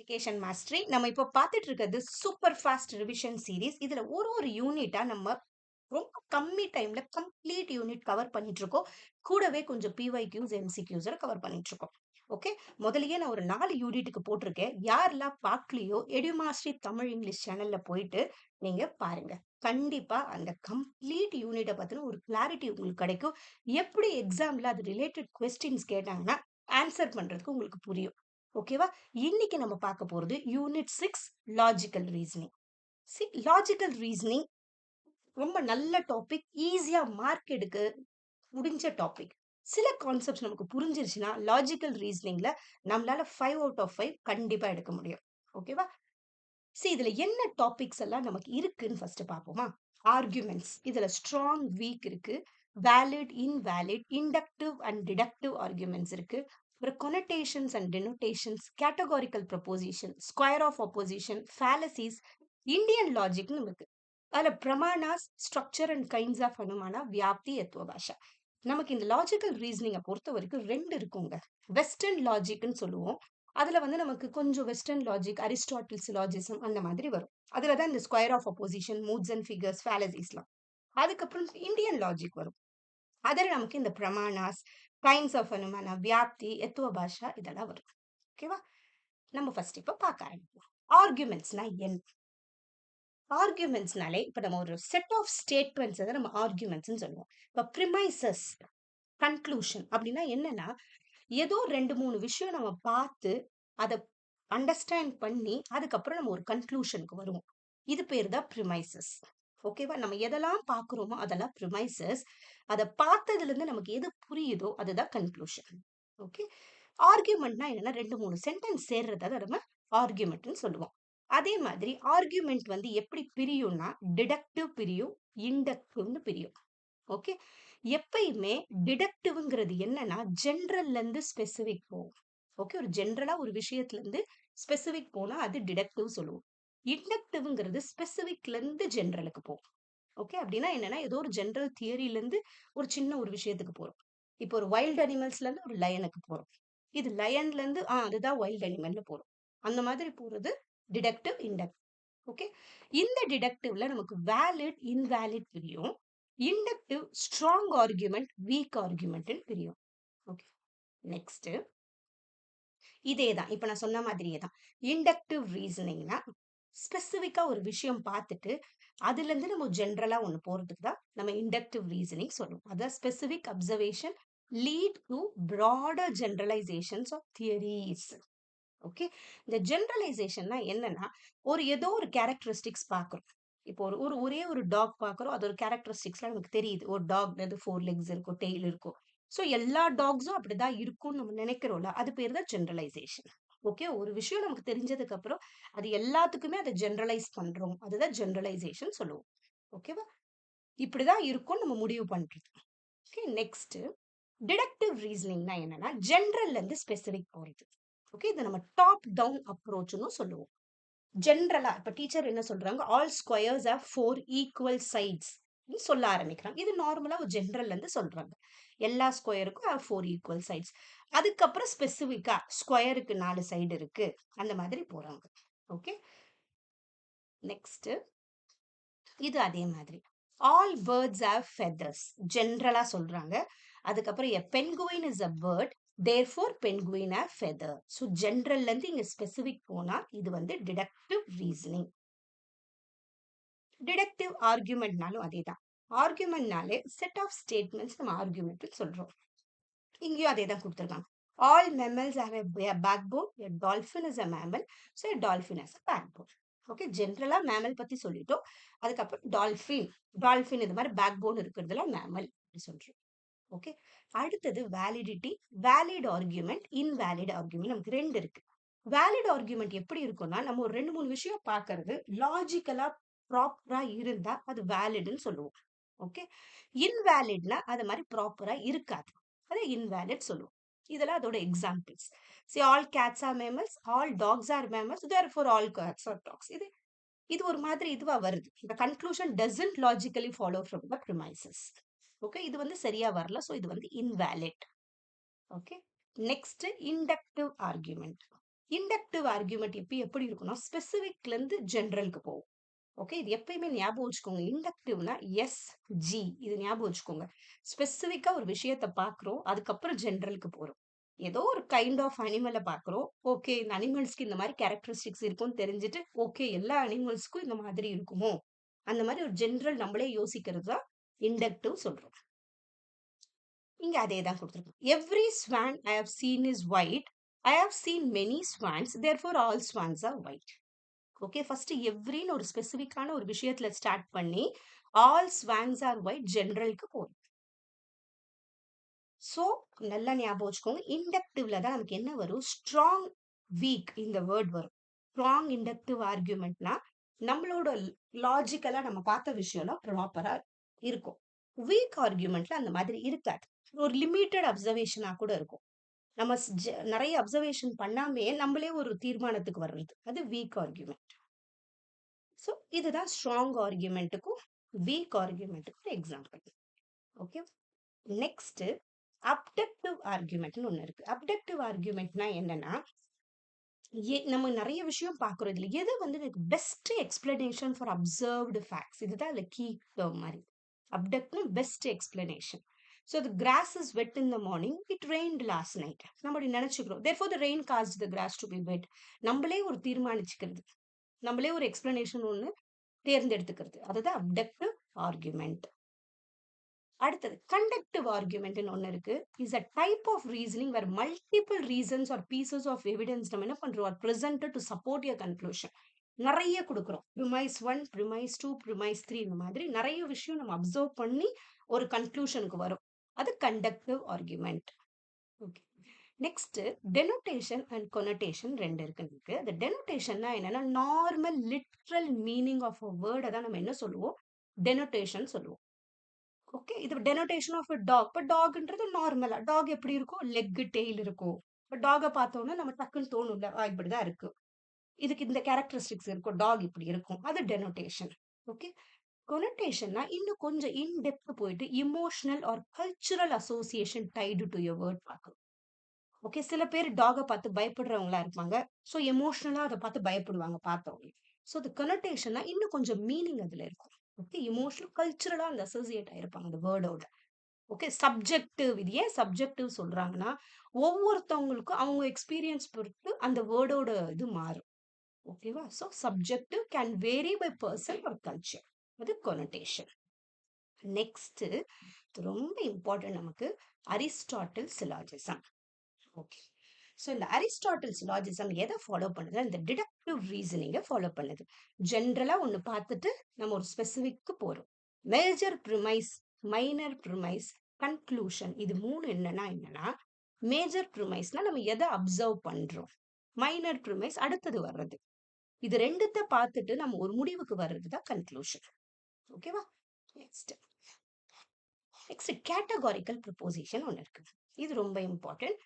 Communication mastery நம்ம இப்போ பார்த்துட்டு இருக்கிறது சூப்பர் ஃபாஸ்ட் ரிவிஷன் சீரிஸ். இதுல ஒரு யூனிட்டா நம்ம ரொம்ப கம்மி டைம்ல கம்ப்ளீட் யூனிட் கவர் பண்ணிட்டு இருக்கோம். கூடவே கொஞ்சம் பிஒய்க்யூஸ் எம்சிக்யூஸ் கவர் பண்ணிட்டு இருக்கோம். ஓகே, முதல்லயே நான் ஒரு 4 யூனிட்டுக்கு போட்டிருக்கேன். யாரெல்லாம் பார்க்கலையோ எடுமாஸ்டரி தமிழ் இங்கிலீஷ் சேனல்ல போயிட்டு நீங்க பாருங்க. கண்டிப்பா அந்த கம்ப்ளீட் யூனிட்டை பத்தின ஒரு கிளாரிட்டி உங்களுக்கு கிடைக்கும். எப்படி எக்ஸாம்ல அது ரிலேட்டட் கொஸ்டின்ஸ் கேட்டாங்கன்னா ஆன்சர் பண்றதுக்கு உங்களுக்கு புரியும். ஓகேவா? இன்னைக்கு நம்ம பார்க்க போறது unit 6 logical reasoning. Logical reasoning ரொம்ப நல்ல டாபிக். ஈஸியா மார்க் எடுக்க முடிஞ்ச டாபிக். சில கான்செப்ட்ஸ் நமக்கு புரிஞ்சிருச்சுன்னா லாஜிக்கல் ரீசனிங்ல நம்மளால 5 அவுட் ஆஃப் 5 கண்டிப்பா எடுக்க முடியும். ஓகேவா? இதுல என்ன டாபிக்ஸ் எல்லாம் நமக்கு இருக்குன்னு ஃபர்ஸ்ட் பார்ப்போமா? ஆர்குமெண்ட்ஸ், இதுல ஸ்ட்ராங் வீக் இருக்கு. Valid invalid inductive and deductive arguments இருக்கு. அப்புறம் connotations and denotations, categorical proposition, square of opposition, fallacies, Indian லாஜிக்னு இருக்கு. அதுல pramanas, structure and kinds of anumana, vyapti, எத்துவ பாஷா. நமக்கு இந்த லாஜிக்கல் ரீசனிங்கை பொறுத்த வரைக்கும் 2 இருக்குங்க. வெஸ்டர்ன் லாஜிக்னு சொல்லுவோம். அதுல வந்து நமக்கு கொஞ்சம் வெஸ்டர்ன் லாஜிக், அரிஸ்டாட்டில் சிலாஜிசம் அந்த மாதிரி வரும். அதுலதான் இந்த square of opposition, moods and figures, ஃபேலசிஸ்லாம். அதுக்கப்புறம் இந்தியன் லாஜிக் வரும். அதுல நமக்கு இந்த பிரமாணாஸ், கைண்ட்ஸ் ஆஃப் அனுமானா, வியாப்தி, எத்துவ பாஷா இதெல்லாம் வரும். ஓகேவா? நம்ம ஃபர்ஸ்ட் இப்ப பார்க்க ஆரம்பிப்போம். ஆர்குமெண்ட்ஸ்னா என்ன? ஆர்குமெண்ட்ஸ்னாலே இப்ப நம்ம ஒரு செட் ஆஃப் ஸ்டேட்மெண்ட்ஸ் தான் நம்ம ஆர்குமெண்ட்ஸ்னு சொல்லுவோம். இப்ப ப்ரிமைசஸ், கன்க்ளூஷன் அப்படின்னா என்னன்னா, ஏதோ 2, 3 விஷயம் நம்ம பார்த்து அத அண்டர்ஸ்டாண்ட் பண்ணி அதுக்கப்புறம் நம்ம ஒரு கன்க்ளூஷனுக்கு வருவோம். இது பேர் தான் ப்ரிமைசஸ். ஓகேவா? நம்ம எதெல்லாம் பார்க்குறோமோ அதெல்லாம் ப்ரிமைசஸ். அத பார்த்ததுல இருந்து நமக்கு எது புரியுதோ அதுதான் கன்க்ளூஷன். ஓகே. ஆர்குமெண்ட்னா என்னன்னா 2, 3 சென்டென்ஸ் சேர்றத நம்ம ஆர்குமெண்ட்னு சொல்லுவோம். அதே மாதிரி ஆர்குமெண்ட் வந்து எப்படி பிரியும்னா டிடக்டிவ் பிரியும், இண்டக்டிவ்னு பிரியும். ஓகே. எப்பயுமே டிடக்டிவ்ங்கிறது என்னன்னா ஜெனரல்ல இருந்து ஸ்பெசிபிக் போகும். ஓகே, ஒரு ஜெனரலா ஒரு விஷயத்துல இருந்து ஸ்பெசிபிக் போனா அது டிடக்டிவ் சொல்லுவோம். இண்டக்டிவ்ங்கிறது ஸ்பெசிபிக்ல இருந்து ஜெனரலுக்கு போகும். ஓகே, அப்படின்னா என்னன்னா ஏதோ ஒரு ஜெனரல் தியரியில இருந்து ஒரு சின்ன ஒரு விஷயத்துக்கு போறோம். இப்போ ஒரு வைல்ட் அனிமல்ஸ்ல இருந்து ஒரு லயனுக்கு போறோம். இது லயன்ல இருந்து அதுதான் வைல்ட் அனிமல்ல போறோம். அந்த மாதிரி போறது டிடக்டிவ், இண்டக்டிவ். ஓகே. இந்த டிடக்டிவ்ல நமக்கு வேலிட் இன்வேலிட் பிரியும். Inductive strong argument week argument பிரியும். ஓகே. நெக்ஸ்ட் இதேதான் இப்ப நான் சொன்ன மாதிரியே தான். இண்டக்டிவ் ரீசனிங்னா ஸ்பெசிபிக்கா ஒரு விஷயம் பார்த்துட்டு அதுல இருந்து நம்ம ஜென்ரலா ஒண்ணு போறதுக்கு தான் நம்ம இண்டக்டிவ் ரீசனிங் சொல்லுவோம். அதான் specific observation lead to broader generalisations of theories. Okay. இந்த ஜெனரலைசேஷன்னா என்னன்னா ஏதோ ஒரு கேரக்டரிஸ்டிக்ஸ் பார்க்குறோம். இப்போ ஒரே ஒரு டாக் பார்க்குறோம். அது ஒரு கேரக்டரிஸ்டிக்ஸ்லாம் நமக்கு தெரியுது. ஒரு டாக் 4 லெக்ஸ் இருக்கும், டெய்ல் இருக்கும். ஸோ எல்லா டாக்ஸும் அப்படிதான் இருக்கும்னு நம்ம நினைக்கிறோம்ல, அது பேர் தான் ஜெனரலைசேஷன். ஓகே, ஒரு விஷயம் நமக்கு தெரிஞ்சதுக்கு அப்புறம் அது எல்லாத்துக்குமே அதை ஜெனரலைஸ் பண்றோம். அதுதான் ஜெனரலைசேஷன் சொல்லுவோம். ஓகேவா? இப்படிதான் இருக்கும்னு நம்ம முடிவு பண்றது. ஓகே. நெக்ஸ்ட் டிடக்டிவ் ரீசனிங்னா என்னன்னா ஜெனரல்ல இருந்து ஸ்பெசிபிக் போறது. ஓகே, இதை நம்ம டாப் டவுன் அப்ரோச்னு சொல்லுவோம். ஜென்ரலா இப்ப டீச்சர் என்ன சொல்றாங்க, all squares have 4 equal sides சொல்ல ஆரம்பிக்கிறாங்க. இது நார்மலா ஒரு ஜென்ரல்ல இருந்து சொல்றாங்க. எல்லா ஸ்கொயருக்கும் 4 ஈக்குவல் சைட்ஸ். அதுக்கப்புறம் ஸ்பெசிபிக்கா ஸ்கொயருக்கு 4 சைடு இருக்கு, அந்த மாதிரி போறாங்க. ஓகே. நெக்ஸ்ட் இது அதே மாதிரி ஆல் பேர்ட்ஸ் ஹேவ் ஃபெதர்ஸ் ஜென்ரலா சொல்றாங்க. அதுக்கப்புறம் a penguin is a bird, therefore penguin have feather. So ஜென்ரல்ல இருந்து இங்க ஸ்பெசிபிக் போனா இது வந்து டிடக்டிவ் ரீசனிங். டிடக்டிவ் ஆர்குமெண்ட்னாலும் அதேதான். ஆர்குமெண்ட்னாலே செட் ஆஃப் ஸ்டேட்மெண்ட்ஸ் நம்ம ஆர்குமெண்ட் சொல்றோம். இங்கேயும் அதே தான் கொடுத்துருக்காங்க. All mammals have a backbone. A dolphin is a mammal. So a dolphin has a backbone. Okay, ஜென்ரலா மேமல் பத்தி சொல்லிட்டோம். அதுக்கப்புறம் டால்ஃபின் இது மாதிரி பேக் போன் இருக்கிறதுல மேமல் அப்படி சொல்றோம். ஓகே. அடுத்தது validity, valid argument, invalid argument. நமக்கு 2 இருக்கு. வேலிட் ஆர்குமெண்ட் எப்படி இருக்கும்னா நம்ம ஒரு 2, 3 விஷயம் பார்க்கறது லாஜிக்கலா ப்ராப்பரா இருந்தா அது வேலிட்னு சொல்லுவோம். ஓகே. இன்வேலிட்னா அது மாதிரி ப்ராப்பரா இருக்காது, அதை இன்வேலிட் சொல்லுவோம். இதெல்லாம் அதோட examples. See, all cats are mammals, all dogs are mammals, therefore all cats are dogs. இது ஒரு மாதிரி இதுவா வருது. The conclusion doesn't logically follow from the premises. Okay, இது வந்து சரியா வரல. ஸோ இது வந்து invalid. Okay. Next inductive argument. Inductive argument எப்படி இருக்கும்னா ஸ்பெசிபிக்ல இருந்து ஜெனரலுக்கு போகும். ஓகே, இது எப்பயுமே ஞாபகம் வச்சுக்கோங்க. இண்டக்டிவ்னா எஸ் ஜி, இது ஞாபகம் வச்சுக்கோங்க. ஸ்பெசிபிக்கா ஒரு விஷயத்த பாக்குறோம், அதுக்கப்புறம் ஜெனரலுக்கு போறோம். ஏதோ ஒரு கைண்ட் ஆஃப் அனிமலை பாக்குறோம். ஓகே, இந்த அனிமல்ஸ்க்கு இந்த மாதிரி கேரக்டரிஸ்டிக்ஸ் இருக்கும்னு தெரிஞ்சுட்டு, ஓகே எல்லா அனிமல்ஸ்க்கும் இந்த மாதிரி இருக்குமோ, அந்த மாதிரி ஒரு ஜெனரல் நம்மளே யோசிக்கிறது தான் இண்டக்டிவ் சொல்றோம். இங்க அதே தான் கொடுத்துருக்கோம். Every swan I have seen is white. I have seen many swans, therefore all swans are white. Okay, first எவ்ரின்னு ஒரு ஸ்பெசிஃபிக்கான ஒரு விஷயத்துல ஸ்டார்ட் பண்ணி ஆல் ஸ்வான்ஸ் ஆர் ஒயிட் ஜெனரலுக்கு போகும். ஸோ நல்லா ஞாபகம் வச்சுக்கோங்க. இண்டக்டிவ்ல தான் நமக்கு என்ன வரும், ஸ்ட்ராங் வீக் இந்த வேர்ட் வரும். ஸ்ட்ராங் இண்டக்டிவ் ஆர்குமெண்ட்னா நம்மளோட லாஜிக்கலா நம்ம பார்த்த விஷயம்லாம் ப்ராப்பரா இருக்கும். வீக் ஆர்குமெண்ட்ல அந்த மாதிரி இருக்காது. ஒரு லிமிட்டட் அப்சர்வேஷனா கூட இருக்கும். நம்ம நிறைய அப்சர்வேஷன் பண்ணாமே நம்மளே ஒரு தீர்மானத்துக்கு வர்றது, அது வீக் ஆர்குமெண்ட். ஸோ இதுதான் ஸ்ட்ராங் ஆர்குமெண்ட்டுக்கும் வீக் ஆர்குமெண்ட்டுக்கும் எக்ஸாம்பிள். ஓகே, நெக்ஸ்ட் அப்டக்டிவ் ஆர்குமெண்ட்னு ஒன்று இருக்கு. அப்டக்டிவ் ஆர்குமெண்ட்னா என்னன்னா, நம்ம நிறைய விஷயம் பார்க்குறோம். இதுல எது வந்து எனக்கு best explanation for observed facts, இதுதான் அதுல கீ டேர்ம் மாதிரி. அப்டக்ட்னு best explanation. So the grass is wet in the morning, it rained last night. நம்ம அப்படி நினைச்சுக்கிறோம், therefore the rain caused the grass to be wet. நம்மளே ஒரு தீர்மானிச்சுக்கிறது, நம்மளே ஒரு எக்ஸ்பிளனேஷன் ஒன்று தேர்ந்தெடுத்துக்கிறது, அதுதான் அப்டக்டிவ் ஆர்குமெண்ட். அடுத்தது கண்டக்டிவ் ஆர்குமெண்ட்னு ஒன்று இருக்கு. Is a type of reasoning where multiple reasons or pieces of evidence நம்ம என்ன பண்றோம், are presented to support your conclusion. நிறைய கொடுக்குறோம். ப்ரிமைஸ் 1, ப்ரிமைஸ் 2, ப்ரிமைஸ் 3, இந்த மாதிரி நிறைய விஷயம் நம்ம அப்சர்வ் பண்ணி ஒரு கன்க்ளூஷனுக்கு வரும். அது conductive argument. Okay, next denotation and connotation ரெண்டு இருக்கு. அந்த டெனோட்டேஷன்னா என்னன்னா normal literal meaning of a வேர்டை தான் நம்ம என்ன சொல்லுவோம், டெனோட்டேஷன் சொல்லுவோம். ஓகே, இது டெனோட்டேஷன் ஆஃப் அ டாக். இப்போ டாக்ன்றது நார்மலா டாக் எப்படி இருக்கும், லெக் டெய்ல் இருக்கும். இப்போ டாகை பார்த்தோம்னா நம்ம டக்குன்னு தோணும்ல, இப்படிதான் இருக்கு, இதுக்கு இந்த கேரக்டரிஸ்டிக்ஸ் இருக்கும், டாக் இப்படி இருக்கும், அது டெனோட்டேஷன். ஓகே, கொனோட்டேஷன்னா இன்னும் கொஞ்சம் இன் டெப்த் போயிட்டு emotional or cultural association tied to your word பார்க்கும். ஓகே, சில பேர் டாகை பார்த்து பயப்படுறவங்களா இருப்பாங்க. ஸோ எமோஷனலா அதை பார்த்து பயப்படுவாங்க பார்த்தவங்க. ஸோ அது கனோட்டேஷன்னா இன்னும் கொஞ்சம் மீனிங் அதுல இருக்கும். ஓகே, இமோஷனல் கல்ச்சுரலா அந்த அசோசியேட் ஆயிருப்பாங்க அந்த வேர்டோட. Okay, subjective. இது ஏன் சப்ஜெக்டிவ் சொல்றாங்கன்னா, ஒவ்வொருத்தவங்களுக்கும் அவங்க எக்ஸ்பீரியன்ஸ் பொறுத்து அந்த வேர்டோட இது மாறும். ஓகேவா? So subjective can vary by person or culture. அது கொனோட்டேஷன். நெக்ஸ்ட் ரொம்ப இம்பார்ட்டன்ட் நமக்கு அரிஸ்டாட்டில் சிலாஜிசம். ஓகே, ஸோ இந்த அரிஸ்டாட்டில் சிலாஜிசம் எதை ஃபாலோ பண்ணுது, இந்த டிடக்டிவ் ரீசனிங்கை ஃபாலோ பண்ணுது. ஜென்ரலா ஒன்று பார்த்துட்டு நம்ம ஒரு ஸ்பெசிஃபிக்கு போறோம். Major premise, minor premise, conclusion, இது மூணு என்னன்னா மேஜர் ப்ரிமைஸ்னா நம்ம எதை அப்சர்வ் பண்றோம், மைனர் ப்ரிமைஸ் அடுத்தது வர்றது. இது ரெண்டுத்த பார்த்துட்டு நம்ம ஒரு முடிவுக்கு வர்றது தான் கன்க்ளூஷன். ஓகேவா? நெக்ஸ்ட் கேட்டகாரிக்கல் ப்ரொபோசிஷன் ஒன்று இருக்கு. இது ரொம்ப இம்பார்ட்டன்ட்.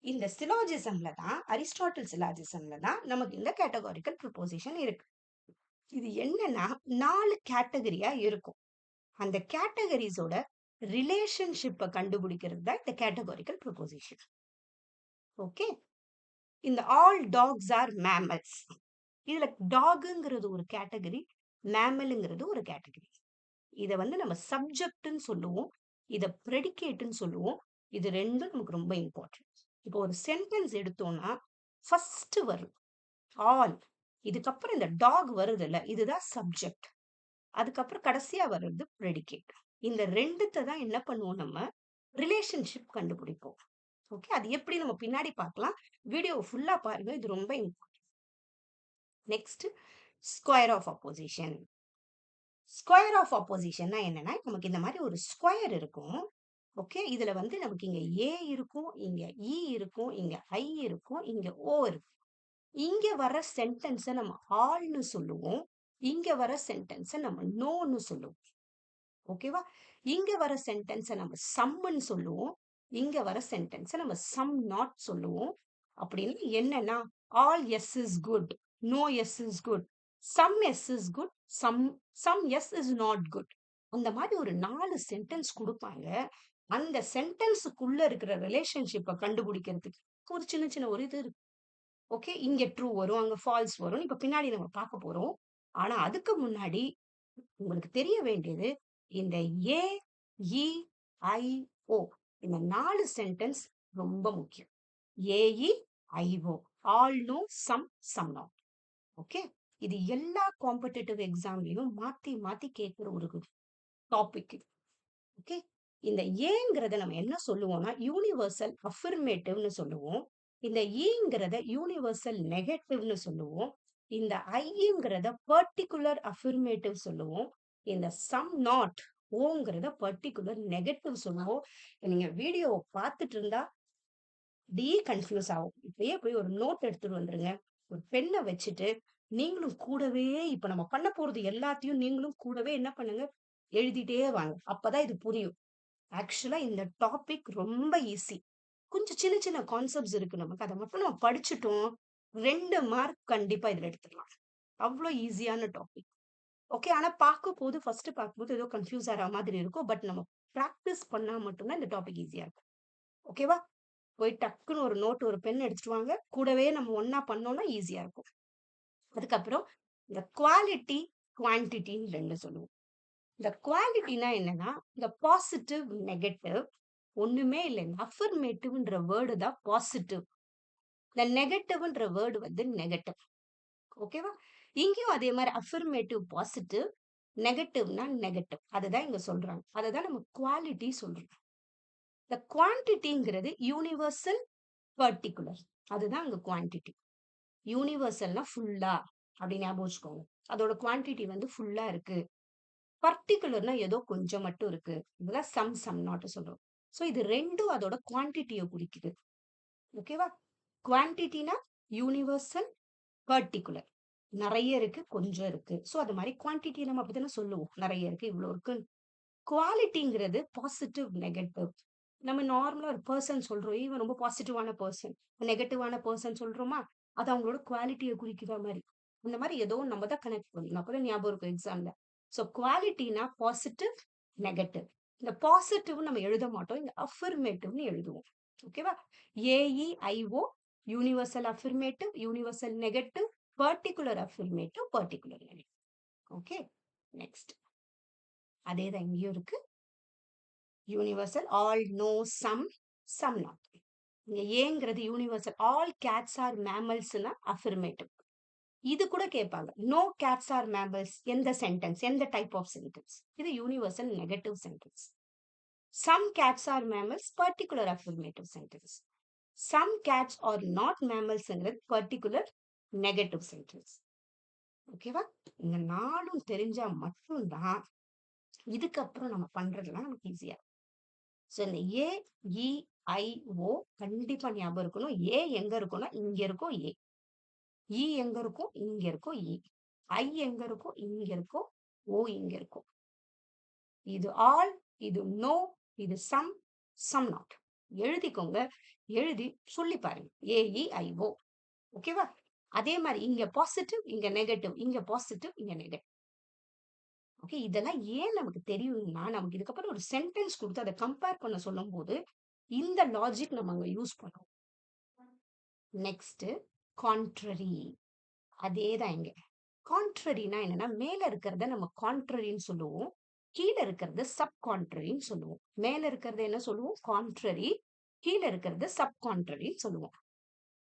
இந்த சிலாஜிசம்ல தான், அரிஸ்டாட்டில் சிலாஜிசம்ல தான் நமக்கு இந்த கேட்டகாரிக்கல் ப்ரொபோசிஷன் இருக்கு. இது என்னன்னா 4 கேட்டகரியா இருக்கும். அந்த கேட்டகரிஸோட ரிலேஷன்ஷிப்பை கண்டுபிடிக்கிறது தான் இந்த கேட்டகாரிக்கல் ப்ரொபோசிஷன். ஓகே, இந்த ஆல் டாக்ஸ் ஆர் மேமல்ஸ், இதுல டாகுங்கிறது ஒரு கேட்டகரி, மேமலுங்கிறது ஒரு கேட்டகரி. இதை வந்து நம்ம சப்ஜெக்ட்னு சொல்லுவோம், இதை ப்ரெடிகேட்னு சொல்லுவோம். இது ரெண்டும் நமக்கு ரொம்ப இம்பார்ட்டன்ட். இப்போ ஒரு சென்டென்ஸ் எடுத்தோம்னா ஃபர்ஸ்ட் வரும் ஆல், இதுக்கப்புறம் இந்த டாக் வருது இல்ல, இதுதான் சப்ஜெக்ட், அதுக்கப்புறம் கடைசியா வர்றது ப்ரெடிகேட். இந்த ரெண்டுத்தை தான் என்ன பண்ணுவோம், நம்ம ரிலேஷன்ஷிப் கண்டுபிடிப்போம். ஓகே, அது எப்படி நம்ம பின்னாடி பார்க்கலாம். வீடியோ ஃபுல்லா பாருங்க, இது ரொம்ப important. Next square of opposition. Square of அப்போசிஷன்னா என்னன்னா, நமக்கு இந்த மாதிரி ஒரு ஸ்கொயர் இருக்கும். ஓகே, இதுல வந்து நமக்கு இங்க ஏ இருக்கும், இங்க இ இருக்கும், இங்க ஐ இருக்கும், இங்க ஓ இருக்கும். இங்க வர சென்டென்ஸை நம்ம ஆல்னு சொல்லுவோம், இங்க வர சென்டென்ஸை நம்ம நோன்னு சொல்லுவோம். ஓகேவா? இங்க வர சென்டென்ஸை நம்ம சம்முன்னு சொல்லுவோம், இங்க வர சென்டென்ஸை நம்ம சம் நாட் சொல்லுவோம். அப்படின்னு என்னன்னா, all S is good, no S is good, some S is good, some S is not good. அந்த மாதிரி ஒரு 4 சென்டென்ஸ் கொடுப்பாங்க. அந்த சென்டென்ஸுக்குள்ள இருக்கிற ரிலேஷன்ஷிப்பை கண்டுபிடிக்கிறதுக்கு ஒரு சின்ன சின்ன ஒரு இது இருக்கு. ஓகே. இங்க ட்ரூ வரும், அங்க ஃபால்ஸ் வரும். இப்ப பின்னாடி நம்ம பார்க்க போறோம். ஆனா அதுக்கு முன்னாடி உங்களுக்கு தெரிய வேண்டியது இந்த ஏ, இ, ஐ, ஓ இந்த 4 சென்டென்ஸ் ரொம்ப முக்கியம். A E, I O all no, some not. Okay. இது எல்லா காம்படிட்டிவ் எக்ஸாம்லயும் மாத்தி மாத்தி கேட்கிற ஒரு டாபிக். ஓகே. இந்த ஏங்கிறத நம்ம என்ன சொல்லுவோம்னா யூனிவர்சல் அஃபர்மேட்டிவ்னு சொல்லுவோம். இந்த ஈங்கிறத யூனிவர்சல் நெகட்டிவ்னு சொல்லுவோம். இந்த ஐங்கிறத பர்ட்டிகுலர் அஃபர்மேட்டிவ் சொல்லுவோம். இந்த சம் நாட் ஓங்கிறத பர்ட்டிகுலர் நெகட்டிவ் சொல்லுவோம். நீங்க வீடியோ பார்த்துட்டு இருந்தா கன்ஃபியூஸ் ஆகும். இப்பயே போய் ஒரு நோட் எடுத்துட்டு வந்துருங்க. ஒரு பெண்ண வச்சுட்டு நீங்களும் கூடவே இப்ப நம்ம பண்ண போறது எல்லாத்தையும் நீங்களும் கூடவே என்ன பண்ணுங்க எழுதிட்டே வாங்க. அப்பதான் இது புரியும். ஆக்சுவலா இந்த டாபிக் ரொம்ப ஈஸி. கொஞ்சம் சின்ன சின்ன கான்செப்ட்ஸ் இருக்கு நமக்கு. அத மட்டும் நம்ம படிச்சுட்டோம். 2 மார்க் கண்டிப்பா இதுல எடுத்துடலாம். அவ்ளோ ஈஸியான டாபிக். ஓகே. ஆனா ஃபர்ஸ்ட் பார்க்கும்போது ஏதோ கன்ஃப்யூஸ் ஆற மாதிரி இருக்கும். பட் நம்ம பிராக்டிஸ் பண்ணா மட்டும் தான் இந்த டாபிக் ஈஸியா இருக்கும். ஓகேவா? போய் டக்குன்னு ஒரு நோட், ஒரு பென் எடுத்துட்டு வாங்க. கூடவே நம்ம ஒண்ணா பண்ணோம்னா ஈஸியா இருக்கும். அதுக்கப்புறம் இந்த குவாலிட்டி, குவான்டிட்டின்னு 2 சொல்லுவோம். இந்த குவாலிட்டினா என்னன்னா, இந்த பாசிட்டிவ், நெகட்டிவ் ஒண்ணுமே இல்லைங்க. அஃபர்மேட்டிவ்ன்ற வேர்டு தான் பாசிட்டிவ். இந்த நெகட்டிவ்ன்ற வேர்டு வந்து நெகட்டிவ். ஓகேவா? இங்கேயும் அதே மாரி அஃபர்மேட்டிவ் பாசிட்டிவ், நெகட்டிவ்னா நெகட்டிவ். அதுதான் இங்க சொல்றாங்க. அததான் நம்ம குவாலிட்டி சொல்றோம். இந்த குவான்டிட்டிங்கிறது யூனிவர்சல், பர்ட்டிகுலர். அதுதான் அங்க குவான்டிட்டி. யூனிவர்சல்னா ஃபுல்லா அப்படி ஞாபகம் வச்சுக்கோங்க. அதோட குவான்டிட்டி வந்து ஃபுல்லா இருக்கு. பர்ட்டிகுலர்னா ஏதோ கொஞ்சம் மட்டும் இருக்கு. இதுதான் சம் நாட் சொல்றோம். சோ இது 2ம் அதோட குவான்டிட்டிய குறிக்குது. ஓகேவா? குவான்டிட்டினா யூனிவர்சல், பர்ட்டிகுலர். நெறைய இருக்கு, கொஞ்சம் இருக்கு. சோ அது மாரி குவான்டிட்டி நம்ம அப்படித்தானே சொல்லுவோம். நெறைய இருக்கு, இவ்ளோ இருக்கு. குவாலிட்டிங்கிறது பாசிட்டிவ், நெகட்டிவ். நம்ம நார்மலா ஒரு பெர்சன் சொல்றோம். இவன் ரொம்ப பாசிட்டிவான பெர்சன். நெகட்டிவான பெர்சன் சொல்றோமா? அது அவங்களோட குவாலிட்டிய குறிக்கிற மாரி. இந்த மாரி ஏதோ நம்ம தான் கனெக்ட் பண்ணணும். அப்பதான் ஞாபகம் இருக்கும் எக்ஸாம்ல. சோ குவாலிட்டினா பாசிட்டிவ், நெகட்டிவ். இந்த பாசிட்டிவ் நம்ம எழுத மாட்டோம். இந்த அஃபர்மேட்டிவ்னு எழுதுவோம். ஓகேவா? A E I O universal affirmative, universal negative, particular affirmative, particular negative. Okay. Next. அதே தான் இங்கேயும் இருக்கு. Universal all no, some not. இங்க ஏங்கிறது யூனிவர்சல் ஆல் கேட்ஸ் ஆர் மேமல்ஸ்னா அஃபர்மேட்டிவ். இது கூட கேட்பாங்க. நோ கேட்ஸ் ஆர் மேமல்ஸ் எந்த சென்டென்ஸ், எந்த டைப் ஆஃப் சென்டென்ஸ். இது universal negative sentence. Some cats are mammals particular affirmative sentence. Some cats are not மேமல்ஸ்ங்கிறது பர்ட்டிகுலர் நெகட்டிவ் சென்டென்ஸ். ஓகேவா? இந்த 4ம் தெரிஞ்சா மட்டும்தான் இதுக்கப்புறம் நம்ம பண்றதெல்லாம் நமக்கு ஈஸியா. சோ இந்த ஏ, இ, ஐ, ஓ கண்டிப்பா ஞாபகம் இருக்கணும். ஏ எங்க இருக்கும்னா இங்க இருக்கும் ஏ. இ எங்க இருக்கும்? இங்க இருக்கும் இ. ஐ எங்க இருக்கும்? இங்க இருக்கும். ஓ இங்க இருக்கும். இது ஆல், இது நோ, இது சம் நாட். எழுதிக்கோங்க. எழுதி சொல்லி பாருங்க. ஏஇஐஓ. ஓகேவா? அதே மாரி இங்க பாசிட்டிவ், இங்க நெகட்டிவ், இங்க பாசிட்டிவ், இங்க நெகட்டிவ். ஓகே. இதெல்லாம் ஏன் நமக்கு தெரியும்னா, நமக்கு இதுக்கப்புறம் ஒரு சென்டென்ஸ் குடுத்து அத கம்பேர் பண்ண சொல்லும்போது, இந்த லாஜிக் நம்ம அங்க யூஸ் பண்ணுவோம். Next contrary. அதேதான் இங்க. கான்ட்ரரினா என்னன்னா, மேல இருக்கிறத நம்ம கான்ட்ரரின்னு சொல்லுவோம். கீழ இருக்கிறது சப் கான்ட்ரரின்னு சொல்லுவோம். மேல இருக்கிறது என்ன சொல்லுவோம்? கான்ட்ரரி. கீழ இருக்கிறது சப் கான்ட்ரரின்னு சொல்லுவோம்.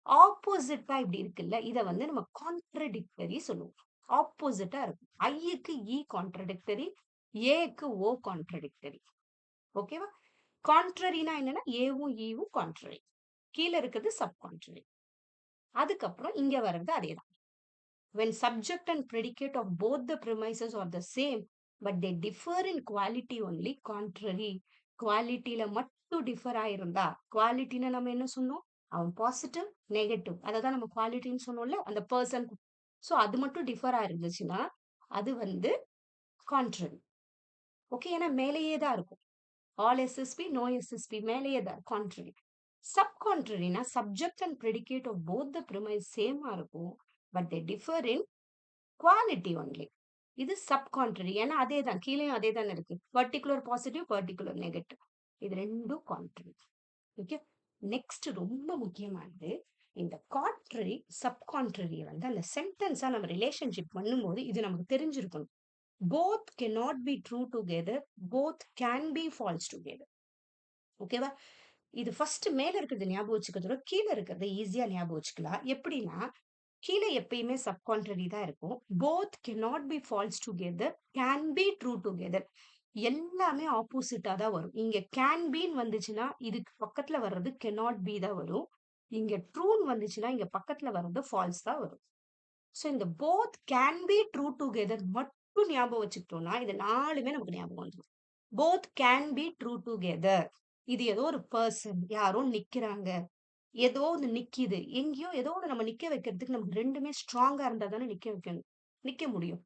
ஆப்போசிட்டா இப்படி இருக்குல்ல, இத வந்து நம்ம கான்ட்ரடிக்டரி சொல்லுவோம். ஆப்போசிட்டா இருக்கும். ஐக்கு இ கான்ட்ரடிக்டரி, ஏக்கு ஓ கான்ட்ரடிக்டரி. ஓகேவா? கான்ட்ரரினா என்னன்னா, ஏவும் ஈவும் கான்ட்ரரி. கீழ இருக்கிறது சப் கான்ட்ரரி. அதுக்கப்புறம் இங்க வர்றது அதேதான். When subject and predicate of both the premises are the same, but they differ in quality only, contrary. குவாலிட்டியில மட்டும் டிஃபர் ஆயிருந்தா, குவாலிட்டின்னு நம்ம என்ன சொன்னோம்? அவன் பாசிட்டிவ், நெகட்டிவ். அததான் நம்ம குவாலிட்டின்னு சொன்னோம்ல, அந்த பெர்சன். சோ அது மட்டும் டிஃபர் ஆயிருந்துச்சுன்னா, அது வந்து கான்ட்ரரி. ஓகே. ஏன்னா மேலேயே தான் இருக்கும். ஆல் எஸ்எஸ்பி, நோ எஸ்எஸ்பி மேலேயே தான் கான்ட்ரரி. சப் கான்ட்ரரினா subject and predicate of both the premise சேமா இருக்கும். But they differ in quality only. இது சப் கான்ட்ரரி. ஏன்னா அதேதான். கீழயும் அதே தானே இருக்கு. Particular positive, particular negative. இது 2ம் கான்ட்ரரி. ஓகே. நெக்ஸ்ட் ரொம்ப முக்கியமானது. இந்த கான்ட்ரரி சப்கான்ட்ரரி வந்து அந்த சென்டென்ஸா நம்ம ரிலேஷன்ஷிப் பண்ணும்போது இது நமக்கு தெரிஞ்சிருக்கணும். Both cannot be true together, both can B falls together. ஓகேவா? இது ஃபர்ஸ்ட் மேல இருக்கிறது ஞாபகம் வச்சுக்கிறதோட கீழ இருக்கிறத ஈஸியா ஞாபகம் வச்சுக்கலாம். எப்படின்னா, கீழ எப்பயுமே சப்கான்ட்ரரி தான் இருக்கும். Both cannot be false together, can be true together. எல்லாமே ஆப்போசிட்டா தான் வரும். இங்க கேன் பீன்னு வந்துச்சுன்னா, இதுக்கு பக்கத்துல வர்றது cannot be தான் வரும். இங்க ட்ரூன்னு வந்துச்சுன்னா, இங்க பக்கத்துல வர்றது ஃபால்ஸ் தான் வரும். சோ இந்த both can be true together மட்டும் ஞாபகம் வச்சுக்கிட்டோம்னா, இது 4மே நமக்கு ஞாபகம் வந்துரும். Both can be true together. இது ஏதோ ஒரு பெர்சன், யாரோ நிக்கிறாங்க. ஏதோ ஒண்ணு நிக்கிது. எங்கேயோ ஏதோ ஒண்ணு நம்ம நிக்க வைக்கிறதுக்கு நமக்கு 2மே ஸ்ட்ராங்கா இருந்தா தானே நிக்க வைக்கணும். நிக்க முடியும்.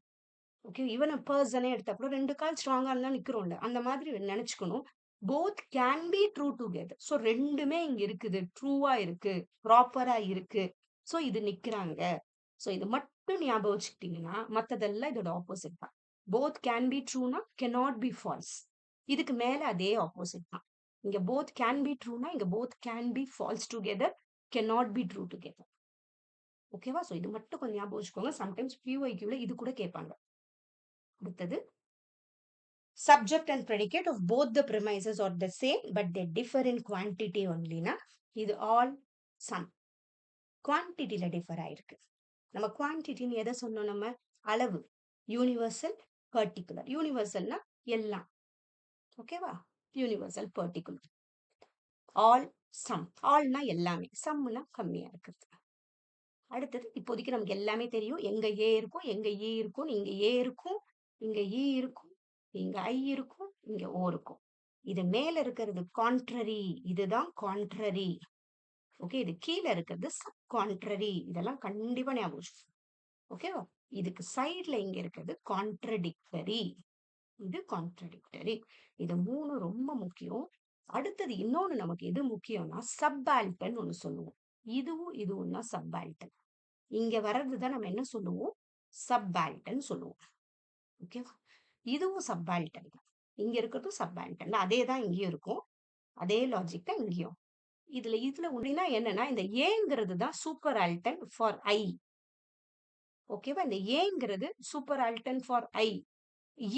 ஓகே. ஈவன் பெர்சனே எடுத்தா கூட 2 கால் ஸ்ட்ராங்கா இருந்தா நிக்கிறோம்ல. அந்த மாதிரி நெனச்சுக்கணும். Both can be true together. So 2மே இங்க இருக்குது. ட்ரூவா இருக்கு. ப்ராப்பரா இருக்கு. சோ இது நிக்கிறாங்க. சோ இது மட்டும் ஞாபகம் வச்சுக்கிட்டீங்கன்னா, மத்ததெல்லாம் இதோட ஆப்போசிட் தான். போத் கேன் பி ட்ரூனா, கேனாட் பி ஃபால்ஸ். இதுக்கு மேல அதே ஆப்போசிட் தான். இங்க போத் கேன் பி ட்ரூனா, இங்க both can B falls together, cannot be true together. ஓகேவா? சோ இது மட்டும் கொஞ்சம் ஞாபகம் வச்சுக்கோங்க. சம்டைம்ஸ் பிஒய்க்யூல இது கூட கேட்பாங்க. அடுத்தது, subject and predicate of both the premises are the same, but they differ in quantity only னா, இது all sum. குவான்டிட்டில டிஃபர் ஆயிருக்கு. நம்ம குவான்டிட்டின்னு எதை சொன்னோம் நம்ம? அளவு. Universal, particular. யூனிவர்சல்னா எல்லாம். ஓகேவா? Universal, particular. All some. ஆல்னா எல்லாமே. சம்னா கம்மியா இருக்கிறது. அடுத்தது, இப்போதைக்கு நமக்கு எல்லாமே தெரியும். எங்க ஏ இருக்கும், எங்க இ இருக்கும், இங்க ஏ இருக்கும், இங்க இ இருக்கும், இங்க ஐ இருக்கும், இங்க ஓ இருக்கும். இது மேல இருக்கிறது கான்ட்ரரி. இதுதான் கான்ட்ரரி. ஓகே. இது கீழ இருக்கிறது சப் கான்ட்ரரி. இதெல்லாம் கண்டிப்பா ஞாபகம் வச்சுக்கணும். ஓகேவா? இதுக்கு சைடுல இங்க இருக்கிறது கான்ட்ரடிக்டரி. இது கான்ட்ரடிக்டரி. இது 3 ரொம்ப முக்கியம். அடுத்தது இன்னொன்னு நமக்கு எது முக்கியம்னா, சப்பால்டன் ஒண்ணு சொல்லுவோம். இதுவும் தான் சப்பால்டன். இங்க வர்றதுதான் நம்ம என்ன சொல்லுவோம்? சப்பால்டன் சொல்லுவோம். ஓகேவா? இதுவும் சப்பால்டன் தான். இங்க இருக்கிறதும் சப்பால்டன் தான். அதே தான் இங்கேயும் இருக்கும். அதே லாஜிக் தான் இங்கேயும். இதுல ஒண்ணுனா என்னன்னா, இந்த ஏங்கிறது தான் சூப்பர் ஆல்டன் ஃபார் ஐ. ஓகேவா? இந்த ஏங்கிறது சூப்பர் ஆல்டன் ஃபார் ஐ.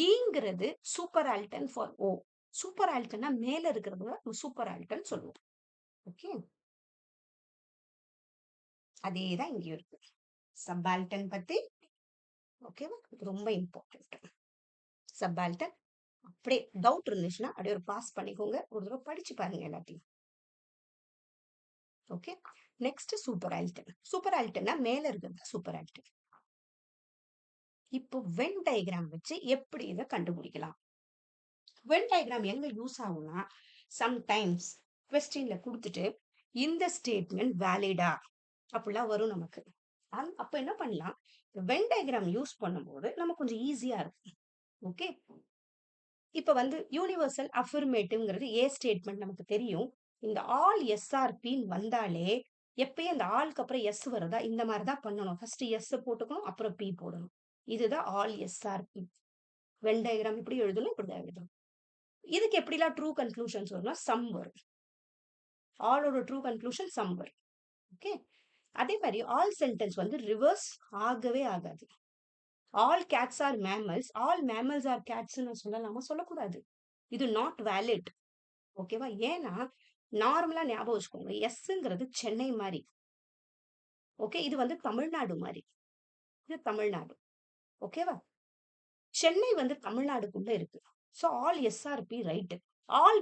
ஈங்கிறது superaltern for O. Super ஆல்டன்னா மேல இருக்கிறது சூப்பர் ஆல்டன் சொல்லுவோம். ஓகே. அதேதான் இங்கேயும் இருக்கு. சப்பால்டன் பத்தி ஓகேவா? இது ரொம்ப இம்பார்ட்டன்ட். சப்பால்டன் அப்படியே டவுட் இருந்துச்சுன்னா அப்படியே ஒரு பாஸ் பண்ணிக்கோங்க. ஒரு தடவை படிச்சு பாருங்க எல்லாத்தையும். Okay. Next super altern. Super ஆல்டன்னா மேல இருக்கிறது சூப்பர் ஆல்டன். இப்போ வென் டயக்ராம் வச்சு எப்படி இதை கண்டுபிடிக்கலாம்? வென் டயக்ராம் எங்க யூஸ் ஆகும்னா, சம்டைம்ஸ் கொஸ்டின்ல கொடுத்துட்டு இந்த ஸ்டேட்மெண்ட் வேலிடா அப்படிலாம் வரும் நமக்கு. அப்ப என்ன பண்ணலாம்? வென் டயக்ராம் யூஸ் பண்ணும்போது நமக்கு கொஞ்சம் ஈஸியா இருக்கும். ஓகே. இப்ப வந்து யூனிவர்சல் அஃபர்மேட்டிவ்ங்கிறது ஏ ஸ்டேட்மெண்ட் நமக்கு தெரியும். இந்த ஆல் எஸ்ஆர்பி வந்தாலே எப்பயும் அந்த ஆளுக்கு அப்புறம் எஸ் வருதா இந்த மாதிரி தான் பண்ணணும். ஃபர்ஸ்ட் எஸ் போட்டுக்கணும், அப்புறம் பி போடணும். இதுதான் ஆல் எஸ்ஆர்பி. வென் டயக்ராம் இப்படி எழுதணும், இப்படிதான் எழுதணும். இதுக்கு எப்படிலாம் ட்ரூ கன்க்ளூஷன்ஸ் வரும்னா சம் வரும். ஆலோட ட்ரூ கன்க்ளூஷன் சம் வரும். ஓகே. அதே மாதிரி ஆல் சென்டென்ஸ் வந்து ரிவர்ஸ் ஆகவே ஆகாது. All cats are mammals, all mammals are cats சொல்லலாமா? சொல்லக்கூடாது. இது நாட் வேலிட். ஓகேவா? ஏன்னா நார்மலா ஞாபகம் வச்சுக்கோங்க, எஸ்ங்கிறது சென்னை மாதிரி. ஓகே. இது வந்து தமிழ்நாடு மாதிரி. இது தமிழ்நாடு. ஓகேவா? சென்னை வந்து தமிழ்நாடுக்குள்ள இருக்கு. So all SRP right. All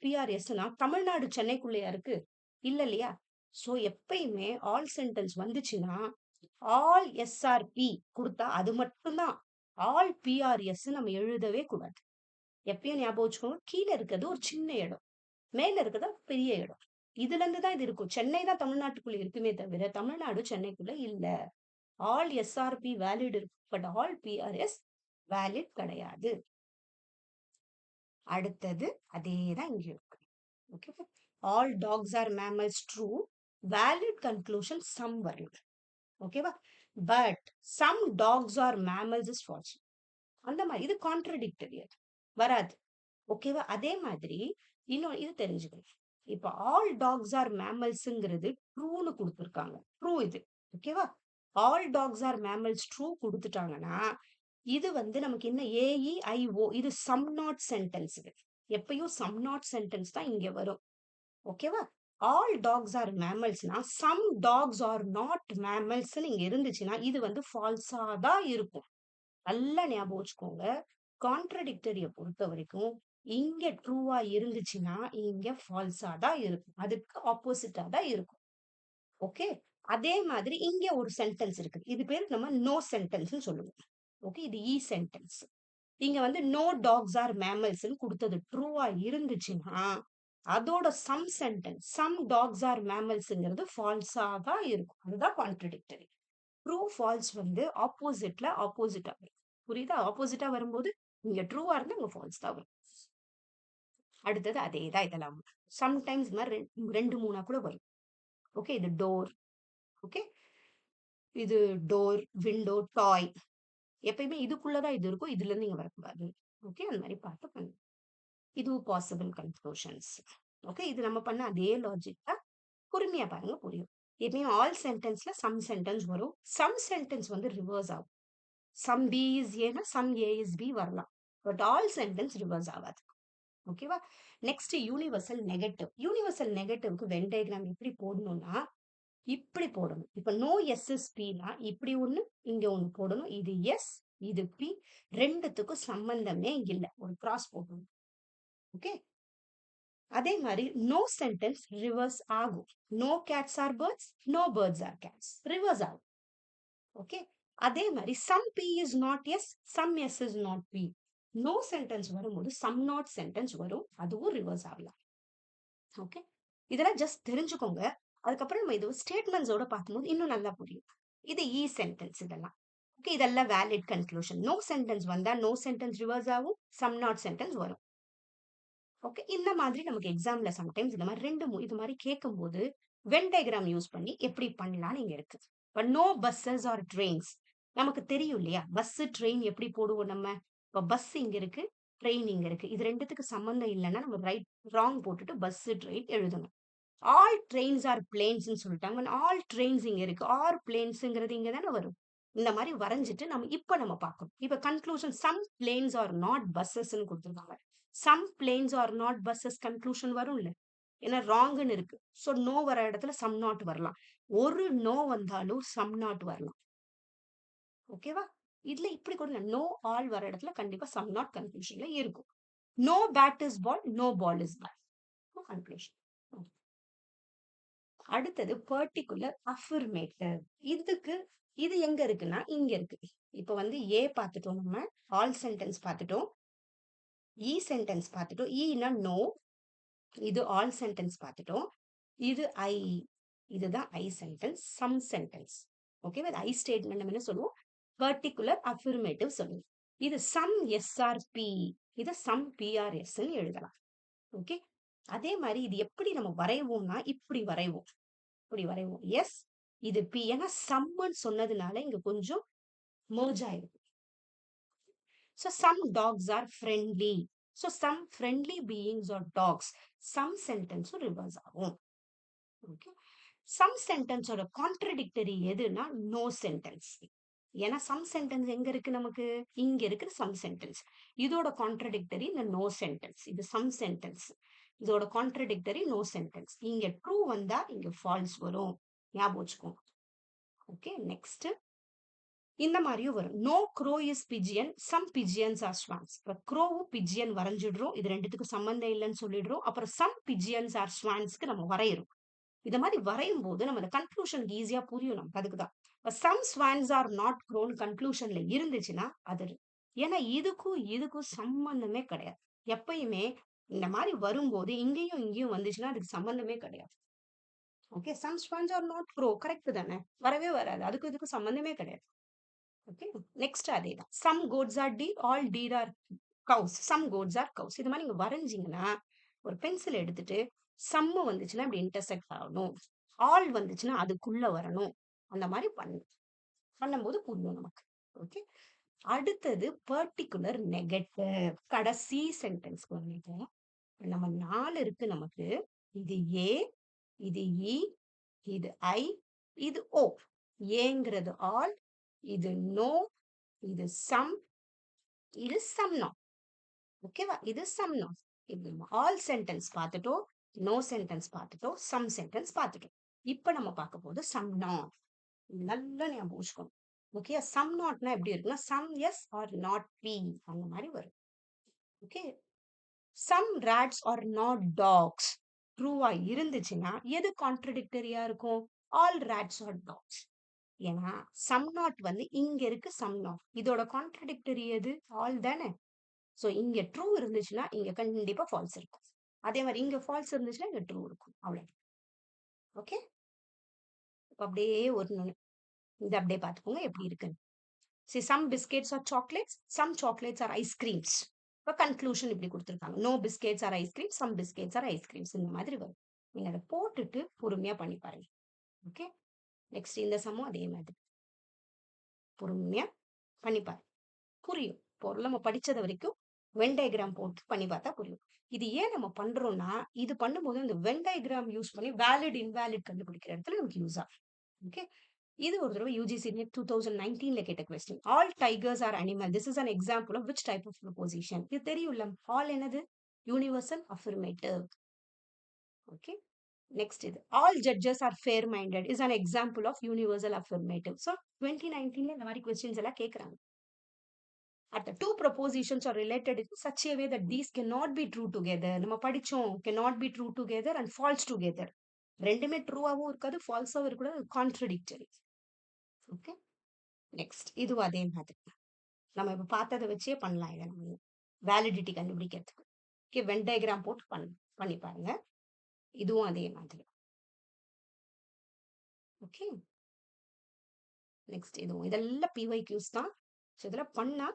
பிஆர்எஸ்னா தமிழ்நாடு சென்னைக்குள்ளயா இருக்கு? இல்ல இல்லையா? சோ எப்பயுமே ஆல் சென்டென்ஸ் வந்துச்சுன்னா ஆல் எஸ்ஆர்பி கொடுத்தா அது மட்டும்தான். ஆல் பிஆர்எஸ் நம்ம எழுதவே கூடாது. எப்பயும் ஞாபகம் வச்சுக்கோங்க, கீழே இருக்கிறது ஒரு சின்ன இடம், மேல இருக்கிறது பெரிய இடம். இதுல இருந்து தான் இது இருக்கும். சென்னை தான் தமிழ்நாட்டுக்குள்ள இருக்குமே தவிர தமிழ்நாடு சென்னைக்குள்ள இல்ல. ஆல் எஸ்ஆர்பி வேலிட் இருக்கு, பட் ஆல் பிஆர்எஸ் வேலிட் கிடையாது. அடுத்தது அதேதான் இங்க இருக்கு. Okay. All dogs are mammals true, valid conclusion some வரணும். ஓகேவா? But some dogs are mammals is false. அந்த மாதிரி இது கான்ட்ரடிக்டரி வராது. ஓகேவா? அதே மாதிரி இன்னொரு இது தெரிஞ்சுக்கணும். இப்ப ஆல் டாக்ஸ் ஆர் மேமல்ஸ்ங்கிறது ட்ரூன்னு குடுத்துருக்காங்க. ட்ரூ இது. ஓகேவா? All dogs are mammals true குடுத்துட்டாங்கன்னா, இது வந்து நமக்கு என்ன ஏஇஐஓ இது சம் நாட் சென்டென்ஸ் இது. எப்பயும் சம் நாட் சென்டென்ஸ் தான் இங்க வரும். ஓகேவா? ஆல் டாக்ஸ் ஆர் மேமல்ஸ்னா, சம் டாக்ஸ் ஆர் நாட் மேமல்ஸ்ன்னு இங்க இருந்துச்சுன்னா, இது வந்து ஃபால்ஸா தான் இருக்கும். நல்லா ஞாபகம் வச்சுக்கோங்க. கான்ட்ரடிக்டரிய பொறுத்தவரைக்கும், இங்க ட்ரூவா இருந்துச்சுன்னா, இங்க ஃபால்ஸா தான் இருக்கும். அதுக்கு ஆப்போசிட்டா தான் இருக்கும். ஓகே. அதே மாதிரி இங்க ஒரு சென்டென்ஸ் இருக்கு. இது பேரு நம்ம நோ சென்டென்ஸ்ன்னு சொல்லுவோம். ஓகே. இது சென்டென்ஸ். இங்க வந்து நோ டாக்ஸ் ஆர் மேமல்ஸ்ன்னு குடுத்தது ட்ரூவா இருந்துச்சுன்னா, அதோட some sentence some dogs are மேமல்ஸ்ங்கிறது ஃபால்ஸா தான் இருக்கும். அதுதான் கான்ட்ரடிக்டரி. ட்ரூ, ஃபால்ஸ் வந்து ஆப்போசிட்டா வரும். புரியுதா? ஆப்போசிட்டா வரும்போது, இங்க ட்ரூவா இருந்தா இங்க ஃபால்ஸ் தான் வரும். அடுத்தது அதே தான் இதெல்லாம். சம்டைம்ஸ் இது மாரி 2, 3 கூட வரும். ஓகே. இது டோர். ஓகே. இது டோர், விண்டோ, டாய். எப்பயுமே இதுக்குள்ள தான் இது இருக்கும். இதுலருந்து இங்க வரக்கூடாது. ஓகே. அந்த மாரி பார்த்து பண்ணணும். இதுவும் பாசிபிள் கன்க்ளூஷன்ஸ். ஓகே. இது நம்ம பண்ண அதே லாஜிக் தான். பொறுமையா பாருங்க புரியும். எப்பயும் ஆல் சென்டென்ஸ்ல சம் சென்டென்ஸ் வரும். சம் சென்டென்ஸ் வந்து ரிவர்ஸ் ஆகும். சம் பி இஸ் ஏன்னா சம் ஏ இஸ் பி வரலாம். பட் ஆல் சென்டென்ஸ் ரிவர்ஸ் ஆகாது. ஓகேவா? Next universal negative. யூனிவர்சல் நெகட்டிவ்க்கு வென் டயகிராம் எப்படி போடணும்னா, இப்படி போடணும். இப்ப நோ எஸ் இஸ் பின்னா இப்படி ஒண்ணு, இங்க ஒண்ணு போடணும். இது எஸ், இது பி. 2த்துக்கும் சம்பந்தமே இல்ல. ஒரு கிராஸ் போடணும். ஓகே. அதே மாதிரி நோ சென்டென்ஸ் ரிவர்ஸ் ஆகும். No cats are birds, no birds are cats. Reverse ஆகும். ஓகே. அதே மாதிரி some B is not S, some S is not P. No sentence வரும்போது சம் நாட் சென்டென்ஸ் வரும். அதுவும் ரிவர்ஸ் ஆகலாம். ஓகே. இதெல்லாம் ஜஸ்ட் தெரிஞ்சுக்கோங்க. அதுக்கப்புறம் நம்ம இது ஸ்டேட்மெண்ட்ஸோட பார்க்கும்போது இன்னும் நல்லா புரியும். இது சென்டென்ஸ் இதெல்லாம். ஓகே. இதெல்லாம் வேலிட் கன்க்ளூஷன். நோ சென்டென்ஸ் வந்தா நோ சென்டென்ஸ் ரிவர்ஸ் ஆகும். சம் நாட் சென்டென்ஸ் வரும். ஓகே. இந்த மாதிரி நமக்கு எக்ஸாம்ல சம்டைம்ஸ் இந்த மாதிரி 2 இது மாதிரி கேட்கும்போது வென் டயகிராம் யூஸ் பண்ணி எப்படி பண்ணலாம்னு இங்க இருக்கு. இப்ப நோ பஸ்ஸஸ் ஆர் ட்ரெயின்ஸ். நமக்கு தெரியும் இல்லையா? பஸ், ட்ரெயின் எப்படி போடுவோம் நம்ம? இப்ப பஸ் இங்க இருக்கு, ட்ரெயின் இங்க இருக்கு. இது 2த்துக்கு சம்மந்தம் இல்லைன்னா நம்ம ராங் போட்டுட்டு பஸ், ட்ரெயின் எழுதணும். ஆல் ட்ரெயின்ஸ் ஆர் பிளேன்ஸ்ன்னு சொல்லிட்டாங்க. ஆல் ட்ரெயின்ஸ் இங்க இருக்கு. ஆர் பிளேன்ஸ்ங்கிறது இங்க தானே வரும். இந்த மாதிரி வரைஞ்சிட்டு நம்ம பார்க்கணும். இப்ப conclusion some planes are not பஸ்ஸஸ்ன்னு கொடுத்துருக்காங்க. Some planes are not buses conclusion வரும்ல. ஏன்னா ராங்னு இருக்கு. சோ நோ வர இடத்துல சம் நாட் வரலாம். ஒரு நோ வந்தாலும் சம் நாட் வரலாம். ஓகேவா? இதுல இப்படி கூட நோ ஆல் வர இடத்துல கண்டிப்பா சம் நாட் கன்க்ளூஷன்ல இருக்கும். No bat is ball, no ball is bat. Conclusion. அடுத்தது பர்ட்டிகுலர் அஃபர்மேட்டிவ். இதுக்கு இது எங்க இருக்குன்னா இங்க இருக்கு. இப்ப வந்து ஏ பார்த்துட்டோம் நம்ம. ஆல் சென்டென்ஸ் பார்த்துட்டோம். சென்டென்ஸ் பார்த்துட்டோம். ஈனா நோ. இது ஆல் சென்டென்ஸ் பார்த்துட்டோம். இது ஐ. இதுதான் ஐ சென்டென்ஸ். Some sentence. ஓகேவா? இது ஐ ஸ்டேட்மெண்ட் நம்ம என்ன சொல்லுவோம்? பர்ட்டிகுலர் அஃபர்மேட்டிவ் சொல்லுவோம். இது சம் எஸ்ஆர்பி. இத சம் பிஆர்எஸ்ன்னு எழுதலாம். ஓகே. அதே மாதிரி இது எப்படி நம்ம வரைவோம்னா இப்படி வரைவோம். இப்படி வரைவோம். எஸ், இது பி. ஏன்னா சம்மன்னு சொன்னதுனால இங்க கொஞ்சம் merge ஆயிருக்கு. So some dogs are friendly. So some friendly beings or dogs. Some sentence reverse ஆகும். Okay. Some sentence ஓட contradictory எதுனா no sentence. ஏன்னா some sentence எங்க இருக்கு நமக்கு? இங்க இருக்கு some sentence. இதோட contradictory இந்த no sentence. இது some sentence. இதோட contradictory no sentence. இங்க true வந்தா இங்க false வரும். ஞாபகம் வச்சுக்கோங்க. ஓகே. நெக்ஸ்ட் இந்த மாதிரியும் வரும். No crow is pigeon, some pigeons are swans. இப்போ க்ரோவும் பிஜியன் வரைஞ்சிடுறோம். இது 2த்துக்கும் சம்பந்தம் இல்லைன்னு சொல்லிடுறோம். அப்புறம் சம் பிஜியன்ஸ் ஆர் ஸ்வான்ஸ்க்கு நம்ம வரையிறோம். இந்த மாதிரி வரையும் போது நம்ம அந்த கன்க்ளூஷன் ஈஸியா புரியும் நமக்கு. அதுக்கு தான் some swans are not crows கன்க்ளூஷன்ல இருந்துச்சுன்னா அது. ஏன்னா இதுக்கும் சம்பந்தமே கிடையாது. எப்பயுமே இந்த மாதிரி வரும்போது இங்கேயும் இங்கேயும் வந்துச்சுன்னா அதுக்கு சம்பந்தமே கிடையாது. Okay. Some swans are not crow correct தானே? வரவே வராது. அதுக்கு இதுக்கு சம்பந்தமே கிடையாது. ஓகே. நெக்ஸ்ட் அதேதான். Some goats are deer, all deer are cows. Some goats are cows. இது மாதிரி நீங்க வரைஞ்சீங்கன்னா ஒரு பென்சில் எடுத்துட்டு சம்மு வந்துச்சுன்னா இப்படி இன்டர்செக்ட் ஆகணும். ஆல் வந்துச்சுன்னா அதுக்குள்ள வரணும். அந்த மாதிரி பண்ணும்போது புரியும் நமக்கு. ஓகே. அடுத்தது பர்ட்டிகுலர் நெகட்டிவ். கடைசி சென்டென்ஸ்க்கு வந்துட்டோம். நம்ம 4 இருக்கு நமக்கு. இது ஏ, இது இ, இது ஐ, இது ஓ. ஏங்கிறது ஆல், இது நோ, இது சம், இது சம் நாட். ஓகேவா? இது சம் நாட். இப்ப நம்ம ஆல் சென்டென்ஸ் பார்த்துட்டோம், நோ சென்டென்ஸ் பார்த்துட்டோம், சம் சென்டென்ஸ் பார்த்துட்டோம். இப்ப நம்ம பார்க்க போது சம் நாட். நல்லா ஞாபகம் வச்சுக்கணும். ஓகே, சம் நாட்னா எப்படி இருக்குன்னா some S are not P அந்த மாதிரி வரும். Okay, some rats are not dogs ட்ரூவா இருந்துச்சுன்னா எது கான்ட்ரடிக்டரியா இருக்கும்? All rats are dogs. ஏன்னா சம் நாட் வந்து இங்க இருக்கு, சம் நாட் இதோட கான்ட்ரடிக்டரி எது? ஆல் தானே. சோ இங்க ட்ரூ இருந்துச்சுன்னா இங்க கண்டிப்பா ஃபால்ஸ் இருக்கும். அதே மாதிரி இங்க ஃபால்ஸ் இருந்துச்சுன்னா இங்க ட்ரூ இருக்கும். அவ்வளவு. ஓகே, அப்படியே ஒரு இது அப்படியே பார்த்துக்கோங்க எப்படி இருக்குன்னு. See, some biscuits are chocolates, some chocolates are ice creams. இப்போ கன்க்ளூஷன் இப்படி கொடுத்துருக்காங்க. No biscuits are ice cream, some biscuits are ice creams இந்த மாதிரி வரும். நீங்க அதை போட்டுட்டு பொறுமையா பண்ணி பாருங்க. ஓகே, நெக்ஸ்ட் இந்த சம்மும் அதே மாதிரி பொறுமையா பண்ணி பாருங்க, புரியும். பொருள் நம்ம படிச்சது வரைக்கும் வென் டயக்ராம் போட்டு பண்ணி பார்த்தா புரியும். இது ஏன் நம்ம பண்றோம்னா இது பண்ணும்போது இந்த வென் டயக்ராம் யூஸ் பண்ணி வேலிட் இன்வேலிட் கண்டுபிடிக்கிற இடத்துல நமக்கு யூஸ் ஆகும். ஓகே, இது ஒரு தடவை யூஜிசி நெட் 2019ல கேட்ட question. All tigers or animal. This is an example of which type of proposition? இது தெரியும்ல. ஆல் என்னது? Universal affirmative. ஓகே, நெக்ஸ்ட் இது all judges are fair minded is an example of universal affirmative. So 2019ல இந்த மாதிரி questions எல்லாம் கேட்கறாங்க. At the two propositions are related in such a way that these cannot be true together. நம்ம படிச்சோம் cannot be true together and false together. ரெண்டுமே ட்ரூவாகவும் இருக்காது, ஃபால்ஸாகவும் இருக்கக்கூடாது, கான்ட்ரடிக்டரி. ஓகே, நெக்ஸ்ட் இதுவும் அதே மாதிரி நம்ம இப்ப பார்த்ததை வச்சே பண்ணலாம். இதை நம்ம வேலிடிட்டி கண்டுபிடிக்கிறதுக்கு. ஓகே, வென் டயக்ராம் போட்டு பண்ணி பாருங்க. இதுவும் அதே மாதிரி. ஓகே, நெக்ஸ்ட் இதுவும் இதெல்லாம் PYQs தான். ஸோ இதெல்லாம் பண்ணா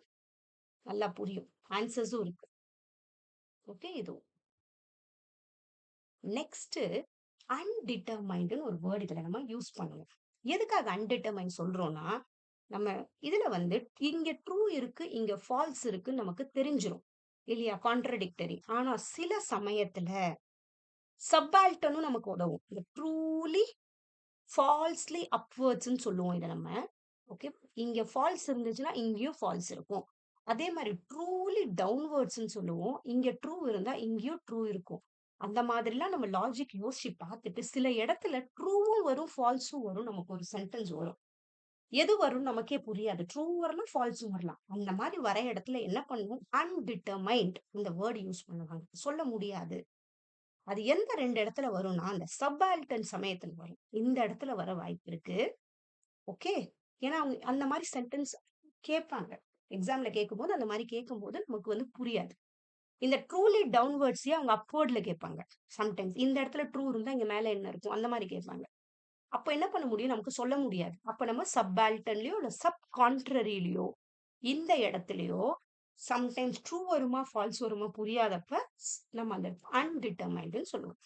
நல்லா புரியும், ஆன்சர்ஸும் இருக்கு. ஓகே, இதுவும் நெக்ஸ்ட் அன்டிட்டர்மைண்டுன்னு ஒரு வேர்டு இதுல நம்ம யூஸ் பண்ணுவோம். எதுக்காக அன்டிட்டர்மைண்ட் சொல்றோம்னா நம்ம இதுல வந்து இங்க ட்ரூ இருக்கு, இங்க ஃபால்ஸ் இருக்கு நமக்கு தெரிஞ்சிரும் இல்லையா, கான்ட்ரடிக்டரி. ஆனா சில சமயத்துல சப்பால்டனும் நமக்கு உதவும். இந்த ட்ரூலி ஃபால்ஸ்லி அப்வர்ட்ஸ்ன்னு சொல்லுவோம் இதை நம்ம. ஓகே, இங்க ஃபால்ஸ் இருந்துச்சுன்னா இங்கேயும் ஃபால்ஸ் இருக்கும். அதே மாதிரி ட்ரூலி டவுன்வர்ட்ஸ்ன்னு சொல்லுவோம். இங்க ட்ரூ இருந்தா இங்கேயும் ட்ரூ இருக்கும். அந்த மாதிரிலாம் நம்ம லாஜிக் யோசிச்சு பார்த்துட்டு சில இடத்துல ட்ரூவும் வரும் ஃபால்ஸும் வரும், நமக்கு ஒரு சென்டென்ஸ் வரும். எது வரும் நமக்கே புரியாது, ட்ரூ வரலாம் ஃபால்ஸும் வரலாம். அந்த மாதிரி வர இடத்துல என்ன பண்ணுவோம், அன்டிட்டர்மைண்ட் இந்த வேர்டு யூஸ் பண்ணுவாங்க. சொல்ல முடியாது. அது எந்த ரெண்டு இடத்துல வரும்னா அந்த சப்பால்டன் சமயத்துல வரும். இந்த இடத்துல வர வாய்ப்பு இருக்கு. ஓகே, ஏன்னா அவங்க அந்த மாதிரி சென்டென்ஸ் கேட்பாங்க எக்ஸாம்ல கேட்கும்போது. அந்த மாதிரி கேட்கும்போது நமக்கு வந்து புரியாது. இந்த ட்ரூலி டவுன்வர்ட்ஸே அவங்க அப்வர்ட்ல கேட்பாங்க. சம்டைம்ஸ் இந்த இடத்துல ட்ரூ இருந்தா இங்க மேல என்ன இருக்கும் அந்த மாதிரி கேட்பாங்க. அப்ப என்ன பண்ண முடியும், நமக்கு சொல்ல முடியாது. அப்ப நம்ம சப்பால்டன்லயோ இல்ல சப் கான்ட்ரரிலயோ இந்த இடத்துலயோ சம்டைம்ஸ் ட்ரூ வருமா ஃபால்ஸ் வருமா புரியாதப்ப நம்ம அந்த அன்டிட்டர்மைண்ட்னு சொல்லுவோம்.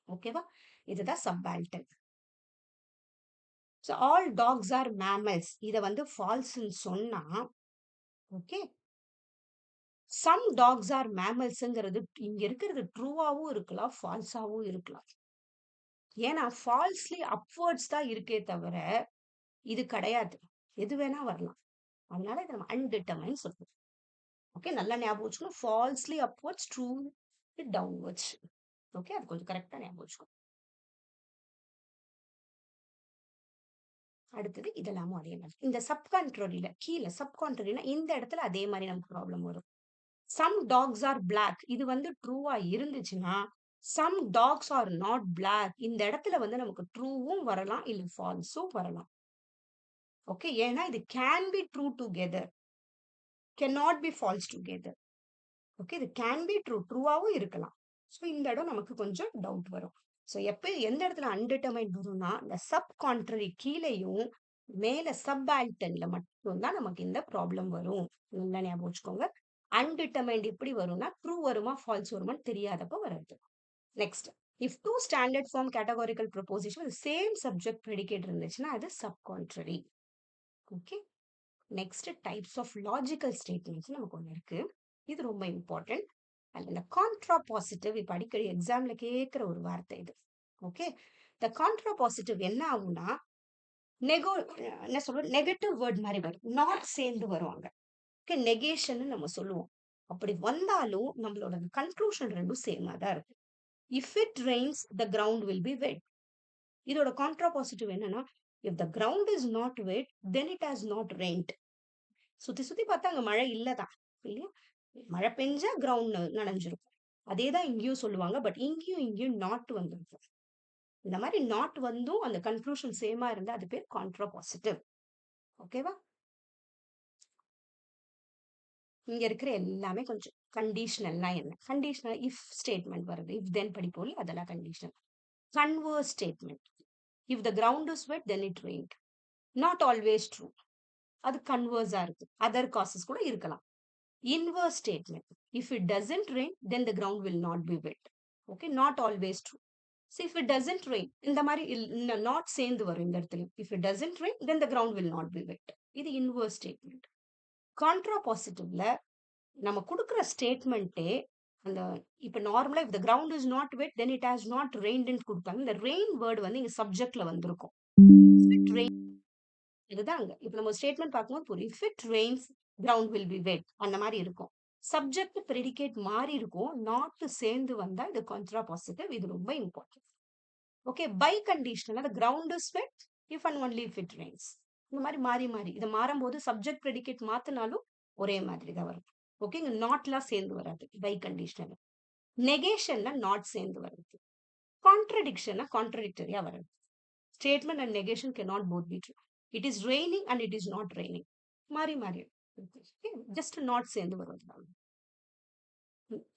ஓகேவா, இதுதான் subaltern. So all dogs are mammals இதை வந்து ஃபால்ஸ்ன்னு சொன்னா, ஓகே, சம் டாக்ஸ் ஆர் மேமல்ஸ்ங்கிறது இங்க இருக்கிறது ட்ரூவாவும் இருக்கலாம் ஃபால்ஸாவும் இருக்கலாம். ஏன்னா ஃபால்ஸ்லி அப்வர்ட்ஸ் தான் இருக்கே தவிர இது கிடையாது, எது வேணா வரலாம். அதனால இதை நம்ம அன்டிட்டர்மைன் சொல்றோம். ஓகே, நல்லா ஞாபகம் வச்சுக்கணும். Falsely upwards, true downwards. Okay, அது கொஞ்சம் கரெக்டா ஞாபகம் வச்சுக்கணும். அடுத்தது இதெல்லாமும் அதே மாதிரி. இந்த சப்கான்ட்ரரியில கீழே சப்கான்ட்ரரினா இந்த இடத்துல அதே மாதிரி நமக்கு ப்ராப்ளம் வரும். சம் டாக்ஸ் ஆர் பிளாக் இது வந்து ட்ரூவா இருந்துச்சுன்னா some dogs are not black இந்த இடத்துல வந்து நமக்கு ட்ரூவும் வரலாம் இல்ல ஃபால்ஸும் வரலாம். ஓகே, ஏன்னா இது can be true together, cannot be false together. Okay, இது கேன் பி ட்ரூ, ட்ரூவாவும் இருக்கலாம். ஸோ இந்த இடம் நமக்கு கொஞ்சம் டவுட் வரும். ஸோ எப்போ எந்த இடத்துல அன்டிட்டர்மைண்ட் வரும்னா இந்த சப் கான்ட்ரரி கீழேயும் மேல சப்பால்டன்ல மட்டும்தான் நமக்கு இந்த ப்ராப்ளம் வரும். நல்லா ஞாபகம் வச்சுக்கோங்க. அன்டிட்டர்மைண்ட் எப்படி வரும்னா ட்ரூ வருமா ஃபால்ஸ் வருமான்னு தெரியாதப்ப வர்றது. Next, if two standard form categorical proposition same subject predicate இருந்துச்சுன்னா அது sub contrary. Okay, next types of logical statements நமக்கு ஒன்று இருக்கு. இது ரொம்ப இம்பார்ட்டன்ட். அதுல இந்த கான்ட்ரா பாசிட்டிவ் இப்ப அடிக்கடி எக்ஸாம்ல கேட்கிற ஒரு வார்த்தை இது. ஓகே, இந்த கான்ட்ரா பாசிட்டிவ் என்ன ஆகும்னா நெகோ என்ன சொல்றது நெகட்டிவ் வேர்ட் மாதிரி வரும், நாட் சேர்ந்து வருவாங்க. ஓகே, நெகேஷன் நம்ம சொல்லுவோம். அப்படி வந்தாலும் நம்மளோட கன்க்ளூஷன் ரெண்டும் சேமா தான் இருக்கும். If it rains the ground will be wet. இதோட கான்ட்ரா பாசிட்டிவ் என்னன்னா, if the ground is not wet then it has not rained. சுத்தி சுத்தி பார்த்தா அங்க மழை இல்லதான், இல்லையா? மழை பெஞ்சா கிரவுண்ட் நனைஞ்சிருக்கும். அதே தான் இங்கேயும் சொல்லுவாங்க. பட் இங்கேயும் நாட் வந்திருக்கும். இந்த மாதிரி நாட் வந்தும் அந்த கன்க்ளூஷன் சேமா இருந்தா அது பேர் கான்ட்ரா பாசிட்டிவ். ஓகேவா? இங்க இருக்கிற எல்லாமே கொஞ்சம் கண்டிஷனல்னா என்ன? கண்டிஷனல் இஃப் ஸ்டேட்மெண்ட் வருது, இஃப் தென் படிப்போம், அதெல்லாம் conditional. Converse statement, if the ground is wet then it rained. Not always true, அது கன்வர்ஸா இருக்கு. அதர் காசஸ் கூட இருக்கலாம். Inverse statement, if it doesn't rain then the ground will not be wet. Okay, not always true. So if it doesn't rain, இந்த மாதிரி not சேர்ந்து வரும் இந்த இடத்துல. If it doesn't rain then the ground will not be வெட். இது inverse statement. Contra பாசிட்டிவ்ல நம்ம கொடுக்குற ஸ்டேட்மெண்ட்டே அந்த இப்ப நார்மலா if the ground is not wet then it has not ரெயின்ட்னு கொடுப்பாங்க. இந்த ரெயின் வேர்டு வந்து இங்க சப்ஜெக்ட்ல வந்திருக்கும். இதுதான் அங்க இப்ப நம்ம ஸ்டேட்மெண்ட் பார்க்கும்போது புரியும். If it rains ground will be wet அந்த மாதிரி இருக்கும். சப்ஜெக்ட் ப்ரெடிகேட் மாறி இருக்கும், நாட் சேர்ந்து வந்தா இது கான்ட்ரா பாசிட்டிவ். இது ரொம்ப important. Okay, biconditional the ground is wet if and only if it rains. இந்த மாதிரி மாறி மாறி இதை மாறும்போது சப்ஜெக்ட் ப்ரெடிகேட் மாத்தினாலும் ஒரே மாதிரி தான் வரும். ஓகே, இங்க நாட்லாம் சேர்ந்து வராது பை கண்டிஷனல். நெகேஷன்ல நாட் சேர்ந்து வருது. கான்ட்ரடிக்ஷன்ல கான்ட்ரடிக்டரியா வருது. Statement and negation cannot both be true. It is raining and it is not raining. மாறி மாறி ஜஸ்ட் நாட் சேர்ந்து வருவது.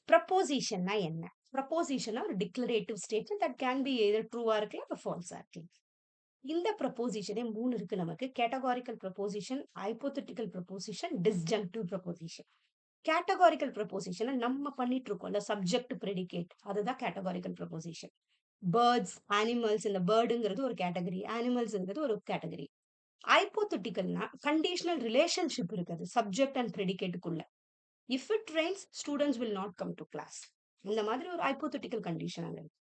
ப்ரப்போசிஷன்னா என்ன? ப்ரப்போசிஷனா ஒரு declarative statement that can be either ட்ரூவா இருக்கலாம் இல்ல ஃபால்ஸா இருக்கலாம். இந்த ப்ரப்போசிஷனே 3 இருக்கு நமக்கு. Categorical proposition, hypothetical proposition, disjunctive proposition. Categorical ப்ரப்போசிஷனை நம்ம பண்ணிட்டு இருக்கோம்ல, சப்ஜெக்ட் ப்ரெடிகேட், அதுதான் கேட்டகாரிக்கல் ப்ரப்போசிஷன். பேர்ட்ஸ், அனிமல்ஸ், இந்த பேர்டுங்கிறது ஒரு கேட்டகரி, அனிமல்ஸ்ங்கிறது ஒரு கேட்டகரி. ஹைப்போதெட்டிக்கல்னா கண்டிஷனல் ரிலேஷன்ஷிப் இருக்குது சப்ஜெக்ட் அண்ட் ப்ரெடிகேட்டுக்குள்ள. If it rains students will not come to class. இந்த மாதிரி ஒரு ஹைப்போதெட்டிக்கல் கண்டிஷன் அங்க இருக்கு.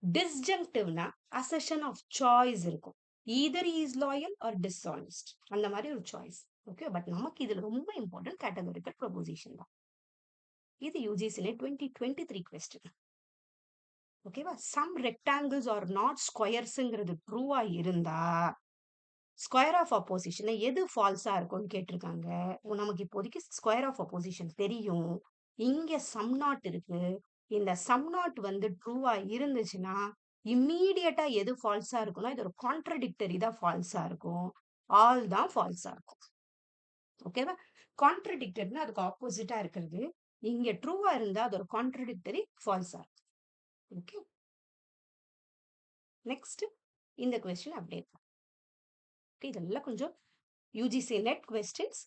டிஸ்ஜங்க்டிவ்னா அசெஷன் ஆஃப் சாய்ஸ் இருக்கும். Either is loyal or dishonest, அந்த மாதிரி ஒரு சாய்ஸ். ஓகே, பட் நமக்கு இதுல ரொம்ப இம்பார்ட்டன்ட் கேட்டகரிக்கல் ப்ரொபோசிஷன் தான். இது யூஜிசில 2023 கொஸ்டின். ஓகேவா? சம் ரெக்டாங்கிள்ஸ் ஆர் நாட் ஸ்கொயர்ஸ்ங்கிறது ட்ரூவா இருந்தா ஸ்கொயர் ஆஃப் அப்போசிஷன்ல எது ஃபால்ஸா இருக்கும்னு கேட்டிருக்காங்க. நமக்கு இப்போதைக்கு ஸ்கொயர் ஆஃப் அப்போசிஷன் தெரியும். இங்க சம் நாட் இருக்கு. இந்த சம் நாட் வந்து ட்ரூவா இருந்துச்சுன்னா இம்மீடியட்டா எது ஃபால்ஸா இருக்கும்னா இது ஒரு கான்ட்ரடிக்டரி தான் ஃபால்ஸா இருக்கும். ஆல் தான் ஃபால்ஸா இருக்கும். ஓகேவா? கான்ட்ரடிக்டரினா அதுக்கு ஆப்போசிட்டா இருக்கிறது. இங்க ட்ரூவா இருந்தா அது ஒரு கான்ட்ரடிக்டரி ஃபால்ஸா இருக்கும். ஓகே, நெக்ஸ்ட் இந்த கொஸ்டின் அப்படியே இதெல்லாம் கொஞ்சம் யூஜிசி நெட் கொஸ்டின்ஸ்.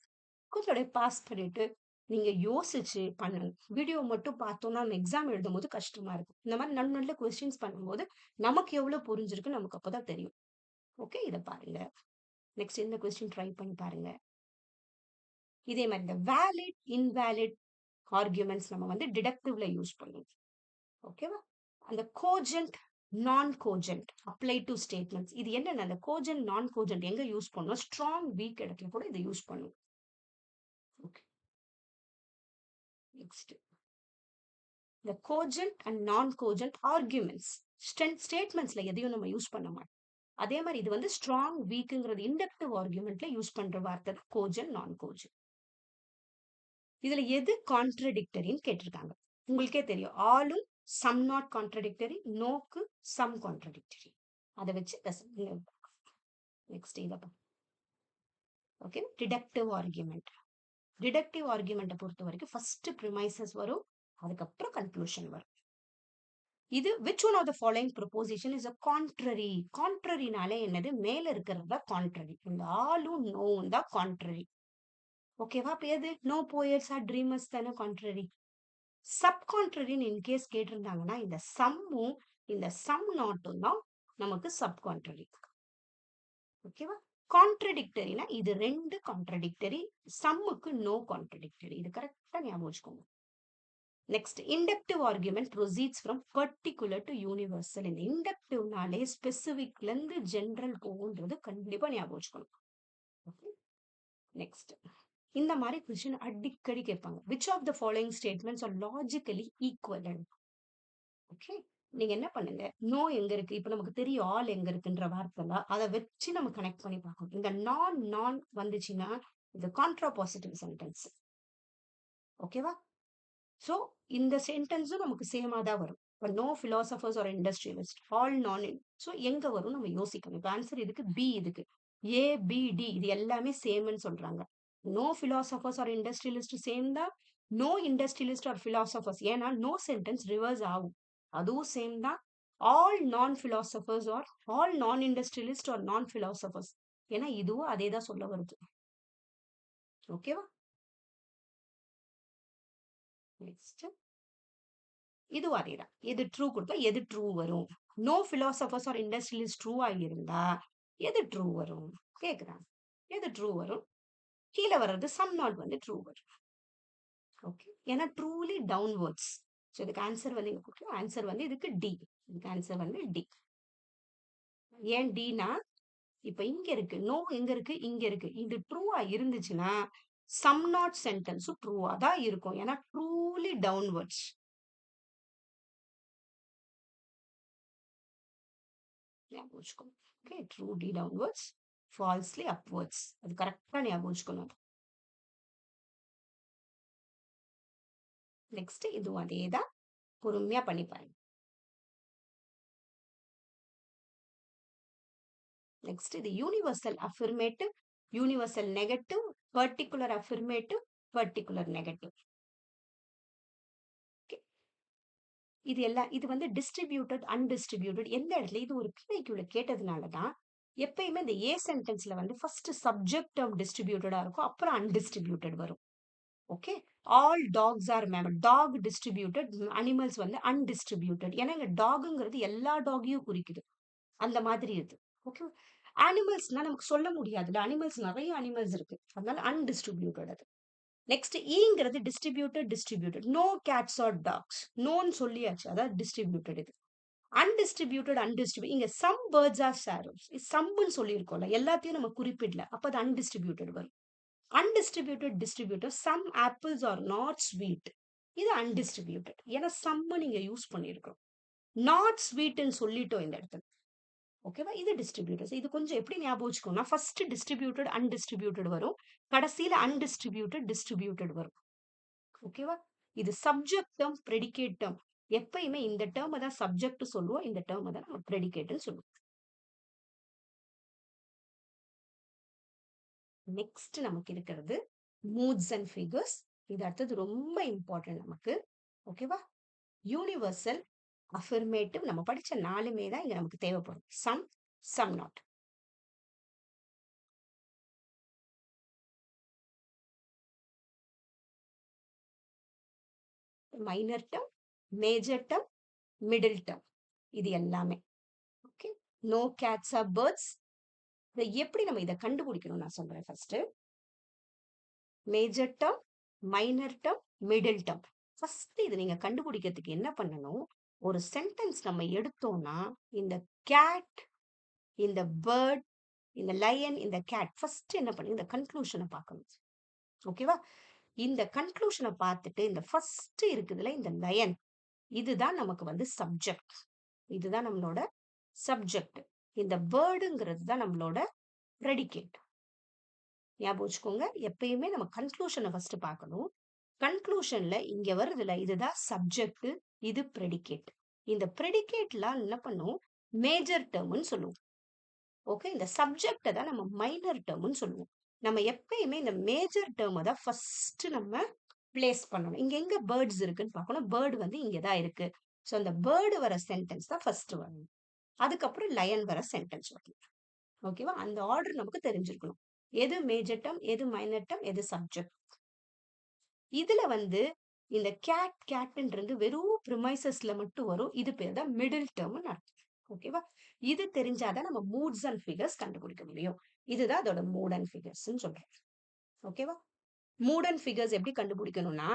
கொஞ்சம் அப்படியே பாஸ் பண்ணிட்டு நீங்க யோசிச்சு பண்ணணும். வீடியோ மட்டும் பார்த்தோம்னா நம்ம எக்ஸாம் எழுதும் போது கஷ்டமா இருக்கும். இந்த மாதிரி நல்ல நல்ல கொஸ்டின்ஸ் பண்ணும்போது நமக்கு எவ்வளவு புரிஞ்சிருக்கு நமக்கு அப்பதான் தெரியும். ஓகே, இதை பாருங்க. நெக்ஸ்ட் இந்த கொஸ்டின் ட்ரை பண்ணி பாருங்க. இதே மாதிரி இந்த வேலிட் இன்வேலிட் ஆர்குமெண்ட்ஸ் நம்ம வந்து டிடக்டிவ்ல யூஸ் பண்ணுவோம். ஓகேவா? அந்த கோஜென்ட் நான் கோஜென்ட் அப்ளை டு ஸ்டேட்மெண்ட்ஸ். இது என்னன்னா அந்த கோஜென்ட் நான் கோஜென்ட் எங்க யூஸ் பண்ணுவோம்? ஸ்ட்ராங் வீக் இடத்துல கூட இதை யூஸ் பண்ணுவோம். ஓகே, நெக்ஸ்ட் இந்த கோஜென்ட் அண்ட் நான் கோஜென்ட் ஆர்குமெண்ட்ஸ் ஸ்டேட்மெண்ட்ஸ்ல எதையும் நம்ம யூஸ் பண்ண மாட்டோம். அதே மாதிரி இது வந்து ஸ்ட்ராங் வீக்குங்கிறது இண்டக்டிவ் ஆர்குமெண்ட்ல யூஸ் பண்ற வார்த்தை கோஜென்ட் நான் கோஜென்ட். இதுல எது கான்ட்ரடிக்டரின்னு கேட்டிருக்காங்க. உங்களுக்கே தெரியும், ஆலும் சம் நாட் கான்ட்ரடிக்டரி, நோக்கு சம் கான்ட்ரடிக்டரி. அதை வச்சு நெக்ஸ்ட் இதை ஓகே, டிடக்டிவ் ஆர்குமெண்ட். டிடக்டிவ் ஆர்குமெண்ட்டை பொறுத்த வரைக்கும் ஃபர்ஸ்ட் ப்ரிமைசஸ் வரும், அதுக்கப்புறம் கன்க்ளூஷன் வரும். இது which one of the following proposition is a contrary? கான்ட்ரரினாலே என்னது? மேல இருக்கிறது தான் கான்ட்ரரி. இந்த ஆலும் நோவும் தான் கான்ட்ரரி. ஓகேவா? அப்ப எது? நோ போயட்ஸ் ஆர் ட்ரீமர்ஸ் தானே கான்ட்ரரி. சப் கான்ட்ரரின்னு இன்கேஸ் கேட்டிருந்தாங்கன்னா இந்த சம்மும் இந்த சம் நாட்டும் தான் நமக்கு சப் கான்ட்ரரி. ஓகேவா? கான்ட்ரடிக்டரினா இது ரெண்டு கான்ட்ரடிக்டரி, சம்முக்கு நோ கான்ட்ரடிக்டரி. இது கரெக்டா ஞாபகம் வச்சுக்கோங்க. Next inductive argument proceeds from particular to universal. இந்த இண்டக்டிவ்னாலே ஸ்பெசிபிக்ல இருந்து ஜென்ரல் போகுன்றது கண்டிப்பா ஞாபகம் வச்சுக்கணும். நெக்ஸ்ட் இந்த மாதிரி கொஸ்டின் அடிக்கடி கேட்பாங்க. Which of the following statements are logically equivalent? Okay, நீங்க என்ன பண்ணுங்க, நோ எங்க இருக்கு, இப்ப நமக்கு தெரியும் ஆல் எங்க இருக்குன்ற வார்த்தை, அதை வச்சு நம்ம கனெக்ட் பண்ணி பார்க்கணும். இந்த நான் நான் வந்துச்சுன்னா இது கான்ட்ரா பாசிட்டிவ் சென்டென்ஸ். ஓகேவா? சோ இந்த சென்டென்ஸும் நமக்கு சேமா தான் வரும். இப்போ no philosophers are industrialist, all non. So எங்க வரும் நம்ம யோசிக்கணும். இப்போ ஆன்சர் இதுக்கு பி, இதுக்கு ஏ பி டி இது எல்லாமே சேம்னு சொல்றாங்க. No philosophers are industrialist same தான், நோ இண்டஸ்ட்ரியலிஸ்ட் ஆர் பிலாசபர்ஸ், ஏன்னா நோ சென்டென்ஸ் ரிவர்ஸ் ஆகும், அதுவும் சேம் தான். All non philosophers are all non industrialist are non philosophers, ஏன்னா இதுவும் அதே தான் சொல்ல வருது. ஓகேவா? நெக்ஸ்ட் இதுவும் அதேதான். எது ட்ரூ கொடுத்தா எது ட்ரூ வரும்? நோ பிலாசபர்ஸ் ஆர் இண்டஸ்ட்ரியலிஸ்ட் ட்ரூவா இருந்தா எது ட்ரூ வரும் கேக்குறாங்க. எது ட்ரூ வரும்? கீழே வர்றது சம் நாட் வந்து ட்ரூ வரும். ஓகே, ஏன்னா ட்ரூலி டவுன்வர்ட்ஸ். ஸோ இதுக்கு ஆன்சர் வந்து ஆன்சர் வந்து இதுக்கு டி. இதுக்கு ஆன்சர் வந்து டி. ஏன் டினா, இப்ப இங்க இருக்கு நோ, எங்க இருக்கு, இங்க இருக்கு. இது ட்ரூவா இருந்துச்சுன்னா சம் நாட் சென்டென்ஸும் ட்ரூவா தான் இருக்கும், ஏன்னா ட்ரூலி டவுன்வர்ட்ஸ். ஞாபகம் வச்சுக்கணும். Okay, truly downwards, falsely upwards. அது கரெக்டா ஞாபகம் வச்சுக்கணும். நெக்ஸ்ட் இதுவும் அதே தான், பொறுமையா பண்ணி பாருங்க. நெக்ஸ்ட் இது universal affirmative, universal negative, particular affirmative, particular negative. இது எல்லாம் இது வந்து டிஸ்ட்ரிபியூட்டட் அன்டிஸ்ட்ரிபியூட்டட். எந்த இடத்துல இது ஒரு பிஐக்யூல கேட்டதுனால தான் எப்பயுமே இந்த ஏ சென்டென்ஸ்ல வந்து ஃபர்ஸ்ட் சப்ஜெக்ட் டேர்ம் டிஸ்ட்ரிபியூட்டடா இருக்கும், அப்புறம் அன்டிஸ்ட்ரிபியூட்டட் வரும். Okay, all dogs are mammal, dog distributed, animals வந்து அன்டிஸ்ட்ரிபியூட்டட். ஏன்னா இங்க டாகுங்கிறது எல்லா டாகையும் குறிக்குது, அந்த மாதிரி இது. ஓகே, அனிமல்ஸ்னா நமக்கு சொல்ல முடியாதுல்ல, அனிமல்ஸ் நிறைய அனிமல்ஸ் இருக்கு, அதனால அன்டிஸ்ட்ரிபியூட்டட் அது. நெக்ஸ்ட் ஈங்கிறது distributed distributed. No cats are dogs, நோன்னு சொல்லியாச்சு, அதாவது டிஸ்ட்ரிபியூட்டட். இது அன்டிஸ்ட்ரிபியூட்டட் அன்டிஸ்ட்ரிபியூட். இங்க சம் பேர்ட்ஸ் ஆர் சாரோஸ், சம்னு சொல்லியிருக்கோம்ல, எல்லாத்தையும் நம்ம குறிப்பிடல, அப்ப அது அன்டிஸ்ட்ரிபியூட்டட் வரும். Undistributed distributor, some apples are not sweet, இது அன்டிஸ்ட்ரிபியூட்டட், ஏன்னா சம்ம நீங்க யூஸ் பண்ணியிருக்கோம். நாட் ஸ்வீட்னு சொல்லிட்டோம் இந்த இடத்துல. ஓகேவா? இது டிஸ்ட்ரிபியூட்டர்ஸ். இது கொஞ்சம் எப்படி ஞாபகம் வச்சுக்கோன்னா, ஃபர்ஸ்ட் டிஸ்ட்ரிபியூட்டட் அன்டிஸ்ட்ரிபியூட்டட் வரும், கடைசியில அன்டிஸ்ட்ரிபியூட்டட் டிஸ்ட்ரிபியூட்டட் வரும். ஓகேவா? இது சப்ஜெக்ட் டேர்ம், ப்ரெடிகேட் டேர்ம். எப்பயுமே இந்த டேர்ம் தான் சப்ஜெக்ட் சொல்லுவோம், இந்த டேர்ம் தான் நம்ம ப்ரெடிகேட்னு சொல்லுவோம். நெக்ஸ்ட் நமக்கு இருக்கிறது மூட்ஸ் அண்ட் ஃபிகர்ஸ். இது அடுத்தது ரொம்ப இம்பார்ட்டன்ட் நமக்கு. ஓகேவா? யூனிவர்சல் அஃபர்மேட்டிவ் நம்ம படிச்ச நாலுமே தான் இங்க நமக்கு தேவைப்படும். Some, some not. Minor term, major term, middle term, இது எல்லாமே. Okay, no cats are birds. இதை எப்படி நம்ம இதை கண்டுபிடிக்கணும் நான் சொல்றேன். First major term, minor term, middle term. First இது நீங்க கண்டுபிடிக்கிறதுக்கு என்ன பண்ணணும், ஒரு சென்டென்ஸ் நம்ம எடுத்தோம்னா இந்த கேட், இந்த பேர்ட், இந்த லயன், இந்த கேட், ஃபர்ஸ்ட் என்ன பண்ணி இந்த கன்க்ளூஷனை பார்க்கணும். ஓகேவா? இந்த கன்க்ளூஷனை பார்த்துட்டு இந்த ஃபர்ஸ்ட் இருக்குதுல இந்த லயன், இதுதான் நமக்கு வந்து சப்ஜெக்ட், இதுதான் நம்மளோட சப்ஜெக்ட். இந்த பேர்டுங்கிறது தான் நம்மளோட ப்ரெடிகேட். ஞாபகம் வச்சுக்கோங்க, எப்பயுமே நம்ம கன்க்ளூஷனை ஃபர்ஸ்ட் பார்க்கணும். கன்க்ளூஷன்ல இங்க வருதுல, இதுதான் சப்ஜெக்ட், இது ப்ரெடிகேட். இந்த ப்ரெடிகேட்லாம் என்ன பண்ணும், மேஜர் டேர்ம்னு சொல்லுவோம். ஓகே, இந்த சப்ஜெக்டை தான் நம்ம மைனர் டேர்ம்னு சொல்லுவோம். நம்ம எப்பயுமே இந்த மேஜர் டேர்மை தான் ஃபர்ஸ்ட் நம்ம பிளேஸ் பண்ணணும். இங்க எங்க பேர்ட்ஸ் இருக்குன்னு பார்க்கணும், பேர்டு வந்து இங்கதான் இருக்கு. ஸோ அந்த பேர்டு வர சென்டென்ஸ் தான் ஃபர்ஸ்ட் வரணும், அதுக்கப்புறம் லயன் வர சென்டென்ஸ் வரணும். ஓகேவா? அந்த ஆர்டர் நமக்கு தெரிஞ்சிருக்கணும், எது மேஜர் டேர்ம், எது மைனர் டேர்ம், எது சப்ஜெக்ட். இதுல வந்து இந்த கேட் கேட்ன்றது வெறும் ப்ரிமைசஸ்ல மட்டும் வரும், இது பேர் தான் மிடில் டேர்ம்னு அர்த்தம். ஓகேவா? இது தெரிஞ்சாதான் நம்ம மூட்ஸ் அண்ட் ஃபிகர்ஸ் கண்டுபிடிக்க முடியும். இதுதான் அதோட மூட் அண்ட் ஃபிகர்ஸ் சொல்றேன். ஓகேவா? மூட் அண்ட் ஃபிகர்ஸ் எப்படி கண்டுபிடிக்கணும்னா,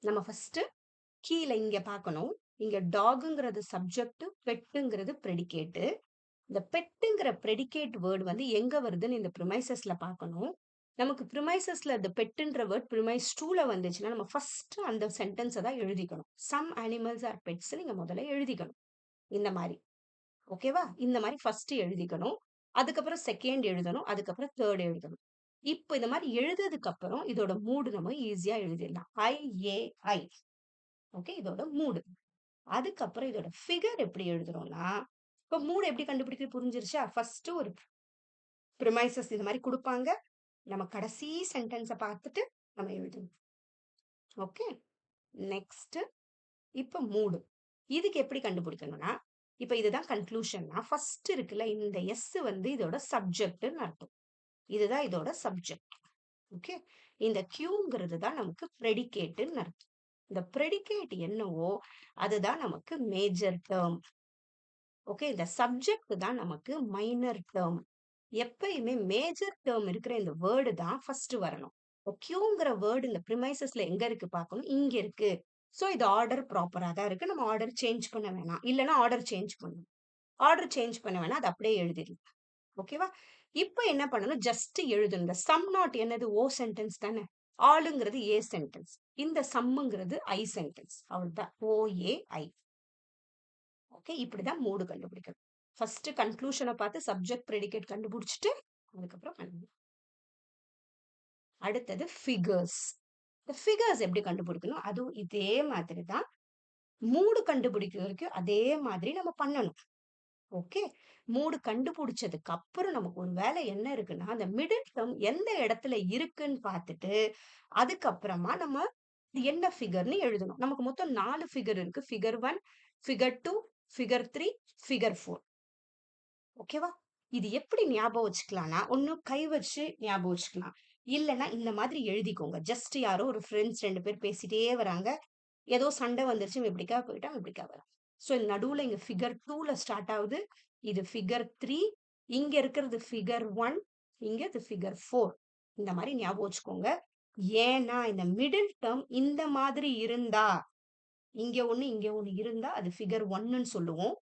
நம்ம ஃபர்ஸ்ட் கீழே இங்க பார்க்கணும். இங்க டாகுங்கிறது சப்ஜெக்ட், பெட்டுங்கிறது ப்ரெடிகேட்டு. இந்த பெட்டுங்கிற ப்ரெடிகேட் வேர்ட் வந்து எங்க வருதுன்னு இந்த ப்ரிமைசஸ்ல பார்க்கணும். நமக்கு ப்ரிமைசஸ்ல இந்த பெட்டுன்ற வேர்ட் ப்ரிமைஸ் 2ல வந்துச்சுன்னா, நம்ம ஃபர்ஸ்ட் அந்த சென்டென்ஸ தான் எழுதிக்கணும். சம் அனிமல்ஸ் ஆர் பெட்ஸ் நீங்க முதல்ல எழுதிக்கணும். இந்த மாரி. ஓகேவா? இந்த மாரி ஃபர்ஸ்ட் எழுதிக்கணும். அதுக்கப்புறம் செகண்ட் எழுதணும். அதுக்கப்புறம் தேர்ட் எழுதணும். இப்ப இந்த மாரி எழுதுனதுக்கு அப்புறம் இதோட மூடு நம்ம ஈஸியா எழுதிடலாம். ஐ. ஓகே, இதோட மூடு. அதுக்கப்புறம் இதோட ஃபிகர் எப்படி எழுதுறோம்னா, இப்ப மூடு எப்படி கண்டுபிடிக்கிறது புரிஞ்சிருச்சா? ஃபர்ஸ்ட் ஒரு ப்ரிமைசஸ் இந்த மாரி குடுப்பாங்க. நம்ம கடைசி சென்டென்ஸ பார்த்துட்டு நம்ம எழுதணும். ஓகே. நெக்ஸ்ட் இப்ப மூடு. இதுக்கு எப்படி கண்டுபிடிக்கணும்னா, இப்ப இதுதான் கன்க்ளூஷன்னா, ஃபர்ஸ்ட் இருக்குல்ல இந்த எஸ் வந்து இதோட சப்ஜெக்ட்ன்னு அர்த்தம். இதுதான் இதோட சப்ஜெக்ட். ஓகே. இந்த கியூங்கிறது தான் நமக்கு ப்ரெடிகேட்ன்னு அர்த்தம். இந்த ப்ரெடிகேட் என்னவோ அதுதான் நமக்கு மேஜர் டேர்ம். ஓகே. இந்த சப்ஜெக்ட் தான் நமக்கு மைனர் டேர்ம். எப்பயுமே மேஜர் டேர்ம் இருக்கிற இந்த வேர்டு தான் ஃபர்ஸ்ட் வரணும். கியூங்கிற வேர்டு இந்த ப்ரிமைசஸ்ல எங்க இருக்கு பார்க்கணும். இங்க இருக்கு. சோ இது ஆர்டர் ப்ராப்பரா தான் இருக்கு. நம்ம ஆர்டர் சேஞ்ச் பண்ண வேணாம். இல்லனா ஆர்டர் சேஞ்ச் பண்ணணும். ஆர்டர் சேஞ்ச் பண்ண வேணாம். அது அப்படியே எழுதிடலாம். ஓகேவா? இப்ப என்ன பண்ணணும்? ஜஸ்ட் எழுதணும். இந்த சம் நாட் என்னது? ஓ சென்டென்ஸ் தானே. ஆளுங்கிறது ஏ சென்டென்ஸ். இந்த சம்முங்கிறது ஐ சென்டென்ஸ். அவ்வளவுதான். OAI. ஓகே. இப்படிதான் மூடு கண்டுபிடிக்கணும். ஃபர்ஸ்ட் கன்க்ளூஷனை பார்த்து சப்ஜெக்ட் ப்ரெடிகேட் கண்டுபிடிச்சிட்டு அதுக்கப்புறம் பண்ணணும். அடுத்தது ஃபிகர்ஸ். இந்த ஃபிகர்ஸ் எப்படி கண்டுபிடிக்கணும்? அதுவும் இதே மாதிரி தான். மூடு கண்டுபிடிக்கிறதுக்கு அதே மாதிரி நம்ம பண்ணணும். ஓகே. மூடு கண்டுபிடிச்சதுக்கு அப்புறம் நமக்கு ஒரு வேலை என்ன இருக்குன்னா, அந்த மிடில் டெர்ம் எந்த இடத்துல இருக்குன்னு பார்த்துட்டு, அதுக்கப்புறமா நம்ம இது என்ன ஃபிகர்ன்னு எழுதணும். நமக்கு மொத்தம் 4 ஃபிகர் இருக்கு. Figure 1, figure 2, figure 3, figure 4. ஓகேவா? இது எப்படி ஞாபகம் வச்சுக்கலாம்னா, ஒண்ணு கை வச்சு ஞாபகம் வச்சுக்கலாம். இல்லன்னா இந்த மாதிரி எழுதிக்கோங்க. ஜஸ்ட் யாரோ ஒரு ஃப்ரெண்ட்ஸ் 2 பேர் பேசிட்டே வராங்க. ஏதோ சண்டை வந்துருச்சு. இவன் இப்படிக்கா போயிட்டான், இவன் இப்படிக்கா வரான். சோ நடுவுல இங்க ஃபிகர் 2ல ஸ்டார்ட் ஆகுது. இது ஃபிகர் 3. இங்க இருக்கிறது ஃபிகர் 1. இங்க இது ஃபிகர் 4. இந்த மாதிரி ஞாபகம் வச்சுக்கோங்க. ஏன்னா இந்த மிடில் டெர்ம் இந்த மாதிரி இருந்தா, இங்க ஒண்ணு, இங்க ஒண்ணு இருந்தா அது ஃபிகர் 1ன்னு சொல்லுவோம்.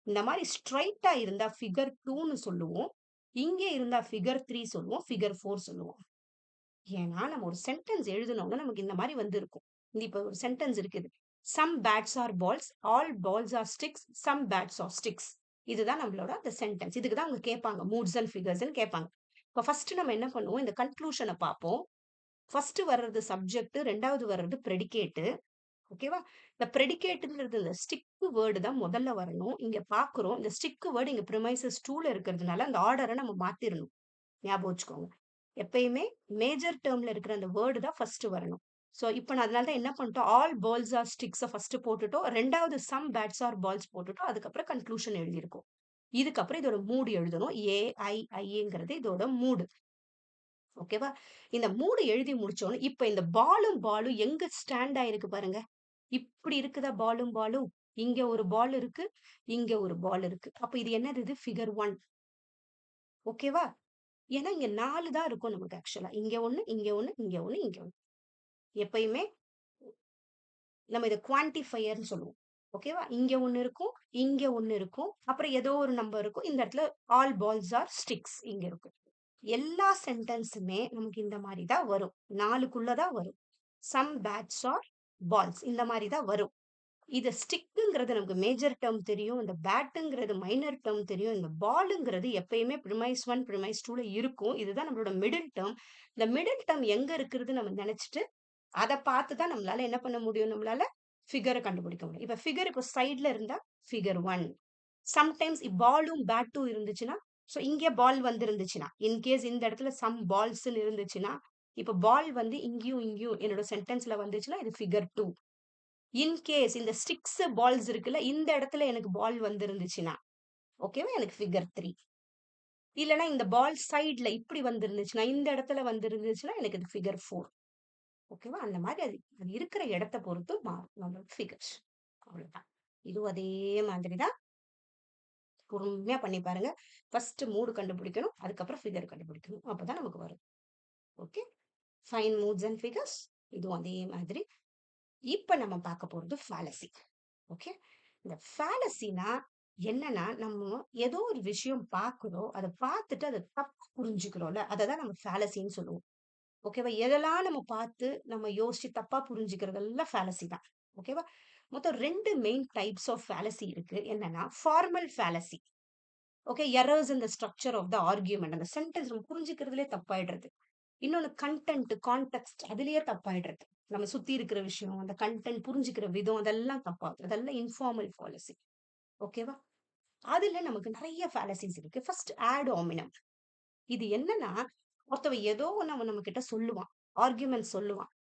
இந்த மாதிரி ஸ்ட்ரைட்டா இருந்தா ஃபிகர் 2ன்னு சொல்லுவோம். இங்க இருந்தா ஃபிகர் 3 சொல்லுவோம். ஃபிகர் 4 சொல்லுவோம். ஏன்னா நம்ம ஒரு சென்டென்ஸ் எழுதணும்னா நமக்கு இந்த மாதிரி வந்து இருக்கும். இப்ப ஒரு சென்டென்ஸ் இருக்குது. Some bats are balls, all balls are sticks, some bats are sticks. இதுதான் நம்மளோட அந்த சென்டென்ஸ். இதுக்கு தான் அவங்க கேட்பாங்க மூட்ஸ் அண்ட் ஃபிகர்ஸ்ன்னு கேட்பாங்க. இப்ப ஃபர்ஸ்ட் நம்ம என்ன பண்ணுவோம்? இந்த கன்க்ளூஷனை பார்ப்போம். ஃபர்ஸ்ட் வர்றது சப்ஜெக்ட், ரெண்டாவது வர்றது ப்ரெடிகேட். ஓகேவா? இந்த ப்ரெடிகேட்ங்கிறது இந்த ஸ்டிக் வேர்டு தான் முதல்ல வரணும். இங்க பாக்குறோம். இந்த ஸ்டிக் வேர்டு இங்க ப்ரிமைசஸ் 2ல இருக்கிறதுனால அந்த ஆர்டரை நம்ம மாத்திரணும். ஞாபகம் வச்சுக்கோங்க. எப்பயுமே மேஜர் டேர்ம்ல இருக்கிற அந்த வேர்டு தான் ஃபர்ஸ்ட் வரணும். சோ இப்போ நான் அதனால தான் என்ன பண்ணிட்டோம்? ஆல் பால்ஸ் ஆர் ஸ்டிக்ஸ ஃபர்ஸ்ட் போட்டுட்டோம். ரெண்டாவது சம் பேட்ஸ் ஆர் பால்ஸ் போட்டுட்டோம். அதுக்கப்புறம் கன்க்ளூஷன் எழுதியிருக்கோம். இதுக்கப்புறம் இதோட மூடு எழுதணும். AIIங்கிறது இதோட மூடு. ஓகேவா? இந்த மூடு எழுதி முடிச்சோன்னு, இப்ப இந்த பாலும் எங்க ஸ்டாண்ட் ஆயிருக்கு பாருங்க. இப்படி இருக்குதா பாலும்? இங்க ஒரு பால் இருக்கு. இங்க ஒரு பால் இருக்கு. அப்ப இது என்னது? இது ஃபிகர் 1. ஓகேவா? ஏன்னா இங்க 4 தான் இருக்கும் நமக்கு ஆக்சுவலா. இங்க 1, இங்க 1, இங்க 1, இங்க 1. எப்பயுமே நம்ம இத குவான்டிஃபையர்ன்னு சொல்லுவோம். ஓகேவா? இங்க 1 இருக்கும், இங்க 1 இருக்கும். அப்புறம் ஏதோ ஒரு நம்பர் இருக்கும். இந்த இடத்துல ஆல் பால்ஸ் ஆர் ஸ்டிக்ஸ் இங்க இருக்கும். எல்லா சென்டென்ஸுமே நமக்கு இந்த மாரி தான் வரும். 4க்குள்ள தான் வரும். சம் பேட்ஸ் ஆர் பால்ஸ் இந்த மாரி தான் வரும். இது ஸ்டிக்குங்கிறது நமக்கு மேஜர் டேர்ம் தெரியும். இந்த பேட்டுங்கிறது மைனர் டேர்ம் தெரியும். இந்த பாலுங்கிறது எப்பயுமே ப்ரிமைஸ் 1, ப்ரிமைஸ் 2ல இருக்கும். இதுதான் நம்மளோட மிடில் டேர்ம். இந்த மிடில் டேர்ம் எங்க இருக்கிறது நம்ம நினைச்சிட்டு, அத பார்த்து தான் நம்மளால என்ன பண்ண முடியும்? நம்மளால ஃபிகர கண்டுபிடிக்க முடியும். இப்ப ஃபிகர் இப்ப சைடுல இருந்தா ஃபிகர் 1. சம்டைம்ஸ் பாலும் பேட்டும் இருந்துச்சுன்னா, சோ இங்க பால் வந்திருந்துச்சுன்னா, இன்கேஸ் இந்த இடத்துல சம் பால்ஸ்ன்னு இருந்துச்சுன்னா, இப்ப பால் வந்து இங்கேயும் என்னோட சென்டென்ஸ்ல வந்துச்சுன்னா, இது ஃபிகர் 2. இன்கேஸ் இந்த ஸ்டிக்ஸ் பால்ஸ் இருக்குல்ல, இந்த இடத்துல எனக்கு பால் வந்திருந்துச்சுன்னா, ஓகேவா? எனக்கு ஃபிகர் 3. இல்லன்னா இந்த பால் சைடுல இப்படி வந்திருந்துச்சுன்னா, இந்த இடத்துல வந்திருந்துச்சுன்னா, எனக்கு இது ஃபிகர் 4. ஓகேவா? அந்த மாதிரி அது அது இருக்கிற இடத்த பொறுத்து மாறும் நம்மளோட ஃபிகர்ஸ். அவ்வளவுதான். இதுவும் அதே மாதிரி தான். பொறுமையா பண்ணி பாருங்க. ஃபர்ஸ்ட் மூடு கண்டுபிடிக்கணும். அதுக்கப்புறம் ஃபிகர் கண்டுபிடிக்கணும். அப்பதான் நமக்கு வரும். Okay. Fine modes and figures. இதுவும் அதே மாதிரி. இப்ப நம்ம பார்க்க போறது fallacy. ஓகே. இந்த fallacyனா என்னன்னா, நம்ம ஏதோ ஒரு விஷயம் பார்க்கிறோம். அத பார்த்துட்டு அத தப்பா புரிஞ்சுக்கிறோம்ல, அததான் நம்ம fallacyன்னு சொல்லுவோம். ஓகேவா? எதெல்லாம் நம்ம பார்த்து, நம்ம யோசிச்சு தப்பா புரிஞ்சுக்கிறதெல்லாம் fallacy தான். ஓகேவா? மொத்தம் 2 மெயின் டைப்ஸ் ஆஃப் fallacy இருக்கு. என்னன்னா, formal fallacy. Okay. Errors in the structure of the argument. அந்த சென்டென்ஸ் நம்ம புரிஞ்சுக்கிறதுலயே தப்பாயிடுறது. இன்னொன்னு கன்டென்ட், கான்டெக்ஸ்ட் அதிலேயே தப்பாயிடுறது. நம்ம சுத்தி இருக்கிற விஷயம், அந்த கன்டென்ட் புரிஞ்சுக்கிற விதம் அதெல்லாம் தப்பாகுது. அதெல்லாம் இன்ஃபார்மல் fallacy. ஓகேவா? அதுல நமக்கு நெறைய fallacies இருக்கு. First ad hominem. இது என்னன்னா, ஒருத்தவன் ஏதோ ஒண்ணு அவன் நம்மகிட்ட சொல்லுவான். ஆர்குமென்ட் சொல்லுவான்.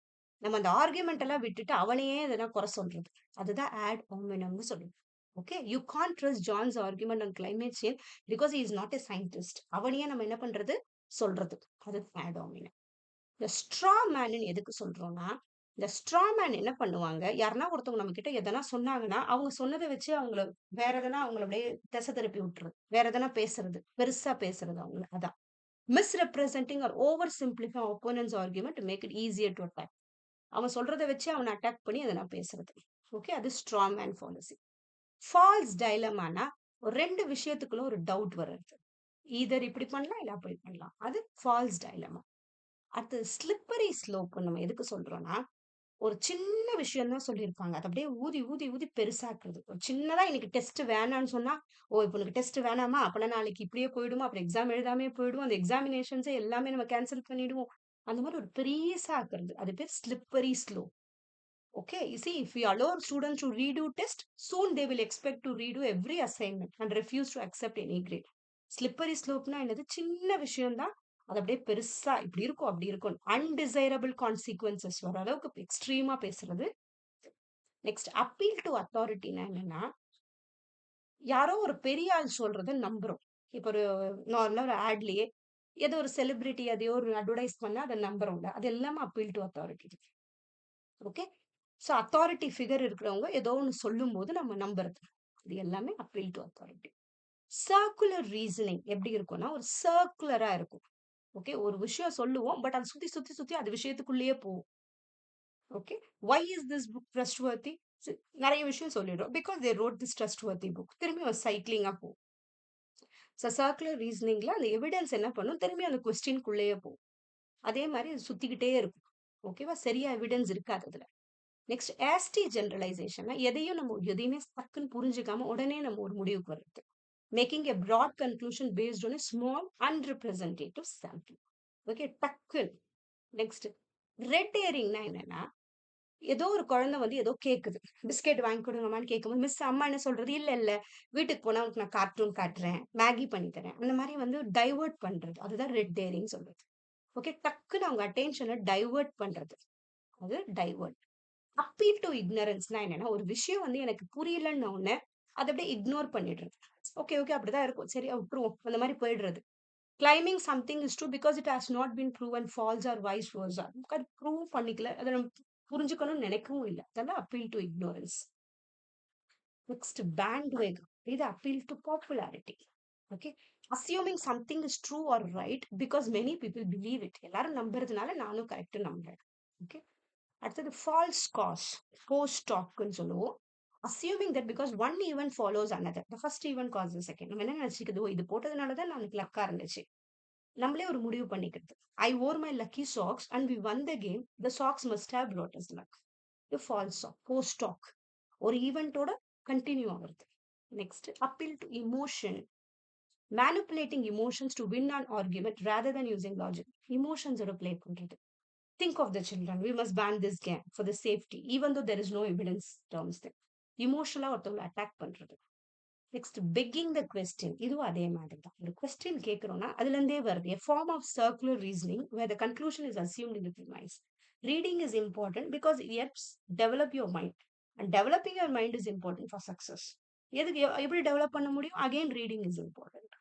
நம்ம அந்த ஆர்குமென்ட் எல்லாம் விட்டுட்டு அவனையே எதனா குறை சொல்றது. அதுதான் ஆட் ஹோமினம்னு சொல்லுவோம். Okay. You can't trust John's argument on climate change because he is not a scientist. அவனையே நம்ம என்ன பண்றது? சொல்றது. அது ஆட் ஹோமினம். இந்த ஸ்ட்ரா மேன்னு எதுக்கு சொல்றோம்னா, இந்த ஸ்ட்ரா மேன் என்ன பண்ணுவாங்க, யாருன்னா ஒருத்தவங்க நம்ம கிட்ட எதனா சொன்னாங்கன்னா, அவங்க சொன்னத வச்சு அவங்கள வேற எதனா அவங்கள அப்படியே திசை திருப்பி விட்டுறது. வேற எதனா பேசுறது. பெருசா பேசுறது அவங்கள. அதான். Misrepresenting or over simplify opponent's argument to make it easier to attack. அவன் சொல்றத வச்சு அவன அட்டாக் பண்ணி அத நான் பேசுறது. ஓகே. அது ஸ்ட்ரா மேன் ஃபாலசி. ஃபால்ஸ் டைலமானா, ஒரு 2 விஷயத்துக்குள்ள ஒரு டவுட் வர்றது. ஈதர் இப்படி பண்ணலாம், இல்ல அப்படி பண்ணலாம். அது ஃபால்ஸ் டைலமா. அடுத்து ஸ்லிப்பரி ஸ்லோப் நம்ம எதுக்கு சொல்றோம்னா, ஒரு சின்ன விஷயம் தான் சொல்லியிருப்பாங்க. அத அப்படியே ஊதி, ஊதி, ஊதி பெருசாக்குறது. ஒரு சின்னதா இன்னைக்கு டெஸ்ட் வேணான்னு சொன்னா, "ஓ! இப்ப உனக்கு டெஸ்ட் வேணாமா? அப்பன்னா நாளைக்கு இப்படியே போயிடுமா? அப்புறம் எக்ஸாம் எழுதாமயே போயிடுவோம். அந்த எக்ஸாமினேஷன்ஸே எல்லாமே நம்ம கேன்சல் பண்ணிடுவோம்." அந்த மாரி ஒரு பெரியசா ஆக்குறது. அது பேர் slippery slope. Okay, you see, if we allow students to redo test, soon they will expect to redo every assignment and refuse to accept any grade. Slippery slope-னா என்னது? சின்ன விஷயம் தான். அது அப்படியே பெருசா இப்படி இருக்கும், அப்படி இருக்கும். Undesirable consequences வர அளவுக்கு எக்ஸ்ட்ரீமா பேசுறது. நெக்ஸ்ட் அப்பீல் டு அத்தாரிட்டினா என்னன்னா, யாரோ ஒரு பெரிய ஆள் சொல்றத நம்புறோம். இப்ப ஒரு நார்மலா ஒரு ஆட்லயே ஏதோ ஒரு செலிபிரிட்டி அதையோ ஒரு அட்வர்டைஸ் பண்ணா அத நம்புறோம்ல. அது எல்லாமே appeal to authority. Okay. So authority figure இருக்கிறவங்க ஏதோ ஒண்ணு சொல்லும்போது நம்ம நம்புறது. இது எல்லாமே appeal to authority. Circular reasoning எப்படி இருக்கும்னா, ஒரு சர்க்குலரா இருக்கும். ஓகே. ஒரு விஷயம் சொல்லுவோம். பட் அது சுத்தி, சுத்தி, சுத்தி அது விஷயத்துக்குள்ளேயே போகும். Okay. Why is this book trustworthy? நெறைய விஷயம் சொல்லிடுறோம். Because they wrote this trustworthy book. திரும்பி ஒரு சைக்கிளிங்கா போகும். ஸோ சர்க்குலர் ரீசனிங்ல அந்த எவிடன்ஸ் என்ன பண்ணும்? திரும்பி அந்த கொஸ்டின்குள்ளேயே போகும். அதே மாரி அது சுத்திக்கிட்டே இருக்கும். ஓகேவா? சரியா எவிடன்ஸ் இருக்காது அதுல. நெக்ஸ்ட் ஆஸ்டி ஜெனரலைசேஷன்னா எதையும் நம்ம எதையுமே டக்குன்னு புரிஞ்சுக்காம உடனே நம்ம ஒரு முடிவுக்கு வர்றது. Making a broad conclusion based on a small unrepresentative sample. Okay. டக்குன்னு. நெக்ஸ்ட் ரெட் ஏரிங்னா என்னன்னா, ஏதோ ஒரு குழந்தை வந்து ஏதோ கேக்குது. பிஸ்கெட் வாங்கி கொடுங்கம்மான்னு கேட்கும்போது, மிஸ் அம்மா என்ன சொல்றது? இல்ல, இல்ல. வீட்டுக்கு போனா உனக்கு நான் கார்ட்டூன் காட்டுறேன். மேகி பண்ணி தரேன். அந்த மாரி வந்து டைவர்ட் பண்றது. அதுதான் ரெட் ஏரிங் சொல்றது. ஓகே. டக்குன்னு அவங்க அட்டென்ஷன டைவர்ட் பண்றது. அது டைவர்ட். அப்பீல் டு இக்னரன்ஸ்னா என்னன்னா, ஒரு விஷயம் வந்து எனக்கு புரியலன்ன உடனே, அத அப்படியே இக்னோர் பண்ணிடுறது. Okay, okay. அப்படிதான் இருக்கும். சரி விட்டுருவோம். அந்த மாரி போயிடுறது. Claiming something is true because it has not been proven false or vice versa. நமக்கு அது ப்ரூவ் பண்ணிக்கல. அத நம்ம புரிஞ்சுக்கணும்னு நினைக்கவும் இல்ல. அதெல்லாம் அப்பீல் டு இக்னோரன்ஸ். நெக்ஸ்ட் பேண்ட்வேகன். இது appeal to popularity. Okay. Assuming something is true R right because many people believe it. எல்லாரும் நம்புறதுனால நானும் கரெக்ட்ன்னு நம்புறேன். ஓகே. அடுத்தது ஃபால்ஸ் காஸ் போஸ்ட் டாக்னு சொல்லுவோம். Assuming that because one event follows another the first event causes the second. நம்ம என்ன நினைச்சுக்குது, இது போட்டதுனால தான் எனக்கு லக்கா இருந்துச்சு. நம்மளே ஒரு முடிவு பண்ணிக்கிறது. I wore my lucky socks and we won the game. The socks must have brought us luck. இது ஃபால்ஸ் போஸ்ட் டாக். ஒரு ஈவென்ட்டோட கண்டினியூ ஆகுறது. Next appeal to emotion. Manipulating emotions to win an argument rather than using logic. இமோஷன்ஸோட play பண்றது. Think of the children. We must ban this game for the safety, even though there is no evidence terms there. Emotional ஒருத்தவங்களை attack பண்றது. Next begging the question. இதுவும் அதே மாதிரி தான். ஒரு question கேட்கிறோம்னா அதுல இருந்தே வருது. A form of circular reasoning where the conclusion is assumed in the premise. Reading is important because it helps develop your mind. And developing your mind is important for success. எதுக்கு எப்படி develop பண்ண முடியும்? Again reading is important.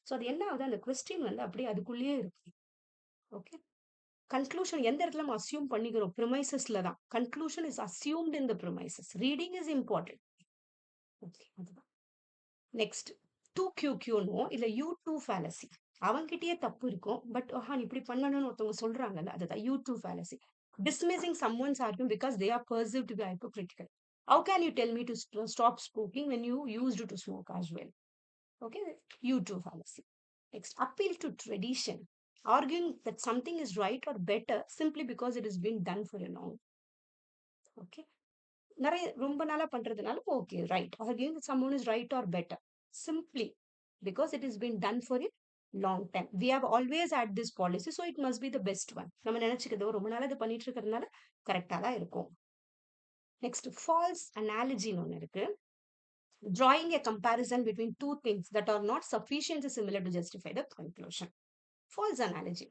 So அது என்ன ஆகுது, அந்த question வந்து அப்படியே அதுக்குள்ளேயே இருக்கு. ஓகே. கன்க்ளூஷன் எந்த இடத்துல நம்ம அசியூம் பண்ணிக்கிறோம்? ப்ரிமைசஸ்ல தான். Conclusion is assumed in the premises. Reading is important. Okay. அதுதான். நெக்ஸ்ட் 2QQனோ இல்ல U2 ஃபேலசி. அவங்கிட்டயே தப்பு இருக்கும். பட் நீ இப்படி பண்ணணும்னு ஒருத்தவங்க சொல்றாங்கல்ல, அதுதான் U2 fallacy. dismissing someone's argument because they are perceived to be hypocritical. How can you tell me to stop smoking when you used to smoke as well? Okay, you too fallacy. Next, appeal to tradition, arguing that something is right or better simply because it has been done for a long. Okay, நிறைய ரொம்ப நாளா பண்றதுனால okay, right, arguing that someone is right or better simply because it has been done for a long time. We have always had this policy, so it must be the best one. நம்ம நினைச்சுக்கிறதோ ரொம்ப நாளா இது பண்ணிட்டு இருக்கிறதுனால கரெக்டா தான் இருக்கும். Next falls அனாலஜின்னு ஒன்று இருக்கு. Drawing a comparison between two things that are not sufficiently similar to justify the conclusion. False analogy.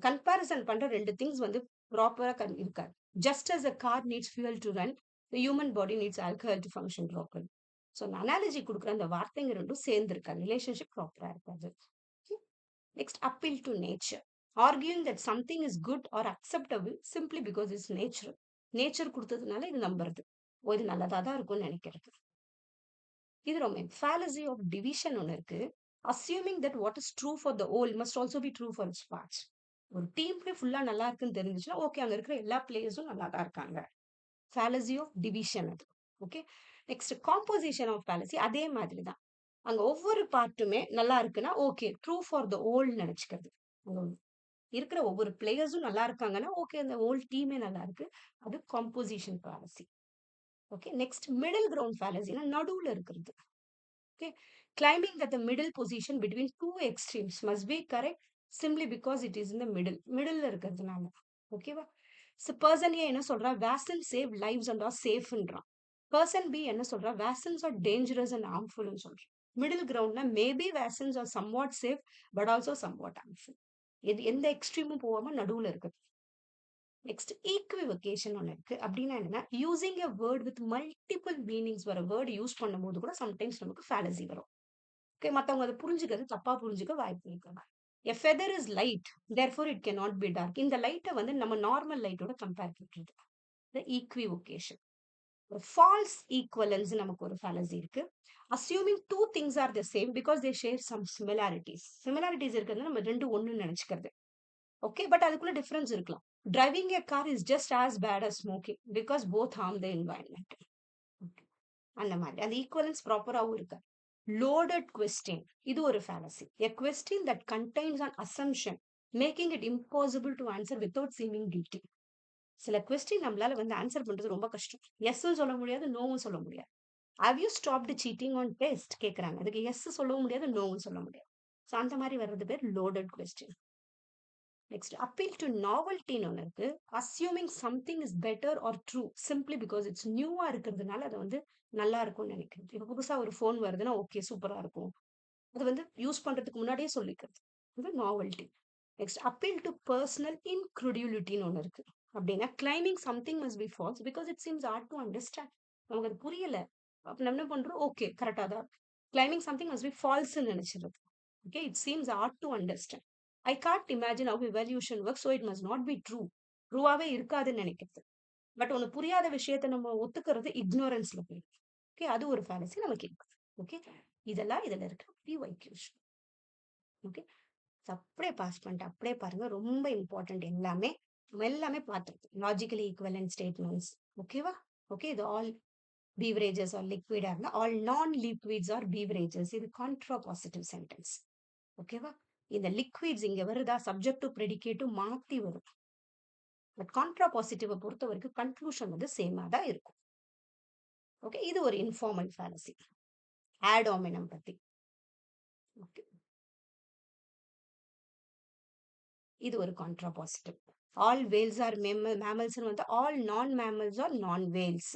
Comparison பண்ற ரெண்டு திங்ஸ் வந்து ப்ராப்பரா இருக்காது. Just as a car needs fuel to run, the human body needs alcohol to function properly. So analogy கொடுக்குற அந்த வார்த்தைங்க ரெண்டும் சேர்ந்து இருக்காது, ரிலேஷன்ஷிப் ப்ராப்பரா இருக்காது. Next appeal to nature, arguing that something is good or acceptable simply because it's natural. Nature கொடுத்ததுனால இது நம்புறது, ஓ இது நல்லதா தான் இருக்கும்னு நினைக்கிறது. இது ரொம்ப fallacy of division ஒன்று இருக்கு. assuming that what is true for the whole must also be true for its parts. ஒரு டீம் பிளே ஃபுல்லா நல்லா இருக்குன்னு தெரிஞ்சுச்சுன்னா ஓகே, அங்க இருக்கிற எல்லா பிளேயர்ஸும் நல்லா தான் இருக்காங்க. fallacy of division அது. Okay, next composition of fallacy அதே மாதிரி தான். அங்க ஒவ்வொரு பார்ட்டுமே நல்லா இருக்குன்னா okay, true for the whole நினைச்சுக்கிறது. அங்க இருக்கிற ஒவ்வொரு பிளேயர்ஸும் நல்லா இருக்காங்கன்னா ஓகே, அந்த ஹோல் டீமே நல்லா இருக்கு, அது composition fallacy. Okay, next middle ground fallacyனா நடுவுல இருக்கிறது. Okay, claiming that the middle position between two extremes must be correct simply because it is in the middle இருக்கிறதுனால. ஓகேவா? ஸோ பர்சன் ஏ என்ன சொல்றா, vaccine save lives and are சேஃப்ன்றான். Person B என்ன சொல்றா, வேக்சின்ஸ் ஆர் டேஞ்சரஸ் அண்ட் ஹார்ம்ஃபுல்னு சொல்றான். Middle கிரவுண்ட்னா maybe vaccines are somewhat safe but also somewhat harmful. எந்த எக்ஸ்ட்ரீமும் போகாம நடுவுல இருக்குது. நெக்ஸ்ட் ஈக்விவொகேஷன் ஒன்று இருக்கு. அப்படின்னா என்னன்னா, using a word with multiple meanings வர வேர்டு யூஸ் பண்ணும்போது கூட சம்டைம்ஸ் நமக்கு ஃபேலசி வரும். ஓகே, மற்றவங்க அதை புரிஞ்சுக்கிறது தப்பா புரிஞ்சுக்க வாய்ப்பு இருக்கு. A feather is light therefore it can not be dark. இந்த லைட்டை வந்து நம்ம நார்மல் லைட்டோட கம்பேர் பண்றது இந்த ஈக்விவொகேஷன். ஃபால்ஸ் ஈக்குவலன்ஸ் நமக்கு ஒரு ஃபேலசி இருக்கு. Assuming two things are the same because they share some similarities இருக்கிறது நம்ம ரெண்டு ஒண்ணுன்னு நினைச்சுக்கிறது. ஓகே, பட் அதுக்குள்ள டிஃபரன்ஸ் இருக்கலாம். Driving a car is just as bad as smoking because both harm the environment. அந்த மாதிரி அந்த ஈக்குவலன்ஸ் ப்ராப்பராகவும் இருக்கு. லோடட் கொஸ்டின், இது ஒரு fallacy. A question that contains an assumption making it impossible to answer without seaming guilty. சில question நம்மளால வந்து answer பண்றது ரொம்ப கஷ்டம். எஸ்ஸும் சொல்ல முடியாது, நோவும் சொல்ல முடியாது. How you stopped cheating an test கேட்குறாங்க, அதுக்கு எஸ் சொல்லவும் முடியாது, நோவும் சொல்ல முடியாது. ஸோ அந்த மாதிரி வர்றது பேர் loaded question. Next appeal to நாவல்ட்டின்னு ஒன்று இருக்கு. Assuming something is better or true simply because it's நியூவா இருக்கிறதுனால அதை வந்து நல்லா இருக்கும்னு நினைக்கிறது. இப்போ புதுசா ஒரு ஃபோன் வருதுன்னா ஓகே சூப்பரா இருக்கும், அது வந்து யூஸ் பண்றதுக்கு முன்னாடியே சொல்லிக்கிறது, இது novelty. Next appeal to personal இன்க்ரெடியூலிட்டின்னு ஒன்று இருக்கு. அப்படின்னா claiming something must be false because it seems hard to understand. நமக்கு அது புரியல, அப்போ நம்ம என்ன பண்றோம், ஓகே கரெக்டாக தான் கிளைமிங் சம்திங் மஸ்ட் பி ஃபால்ஸ்ன்னு நினைச்சிருது. Okay, it seems hard to understand. I can't imagine how evolution work so it must not be true. ட்ரூவாகவே இருக்காதுன்னு நினைக்கிறது. பட் ஒன்று புரியாத விஷயத்த நம்ம ஒத்துக்கிறது இக்னோரன்ஸ்ல போயிருக்கு. ஓகே, அது ஒரு ஃபேலசி நமக்கு இருக்கு. ஓகே, இதெல்லாம் இதில் இருக்க பிஒய்க்யூஷன். ஓகே, அப்படியே பாஸ் பண்ணிட்டு அப்படியே பாருங்க, ரொம்ப இம்பார்ட்டன்ட் எல்லாமே. நம்ம எல்லாமே பார்த்துருக்கோம். Logically equivalent statements. ஓகேவா? ஓகே, இது ஆல் பீவரேஜஸ் ஆர் லிக்விடா இருந்தால் ஆல் நான் லிக்விட்ஸ் ஆர் பீவரேஜஸ், இது கான்ட்ரா பாசிட்டிவ் சென்டென்ஸ். ஓகேவா? இந்த லிக்விட்ஸ் இங்க வருதா, சப்ஜெக்ட் டு ப்ரெடிகேட்டும் மாத்தி வரும். பட் கான்ட்ரா பாசிட்டிவை பொறுத்த வரைக்கும் கன்க்ளூஷன் வந்து சேமா தான் இருக்கும். ஓகே, இது ஒரு இன்ஃபார்மல் ஃபேலசி. ஆட் ஆமினம் பத்தி. ஓகே, இது ஒரு contrapositive. All whales are mammals வந்து all non mammals are non whales.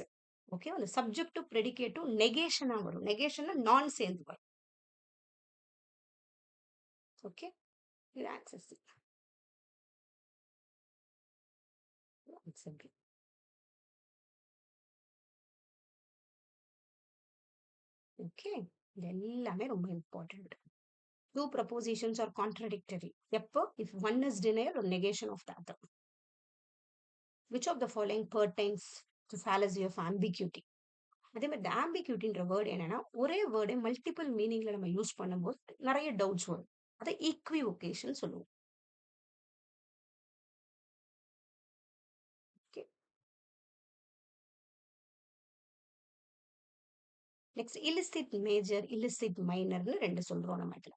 Okay, அந்த சப்ஜெக்ட் டு ப்ரெடிகேட்டும் நெகேஷனா வரும். நெகேஷன்னா நான் சேர்ந்து வரும். ஓகே, இது ஆக்சஸ். ஓகே, இது எல்லாமே ரொம்ப important. Two propositions are contradictory. எப்போ? If one is denial or negation of the other. Which of the following pertains to fallacy of ambiguity? அதே மாதிரி ஆம்பிக்யூட்டின்ற வேர்டு என்னன்னா, ஒரே வேர்டை மல்டிபிள் மீனிங்ல நம்ம யூஸ் பண்ணும்போது நிறைய டவுட்ஸ் வரும். அதை ஈக்விவொகேஷன் சொல்லுவோம். நெக்ஸ்ட் illicit மேஜர், illicit மைனர்னு 2 சொல்றோம் நம்ம இதுல.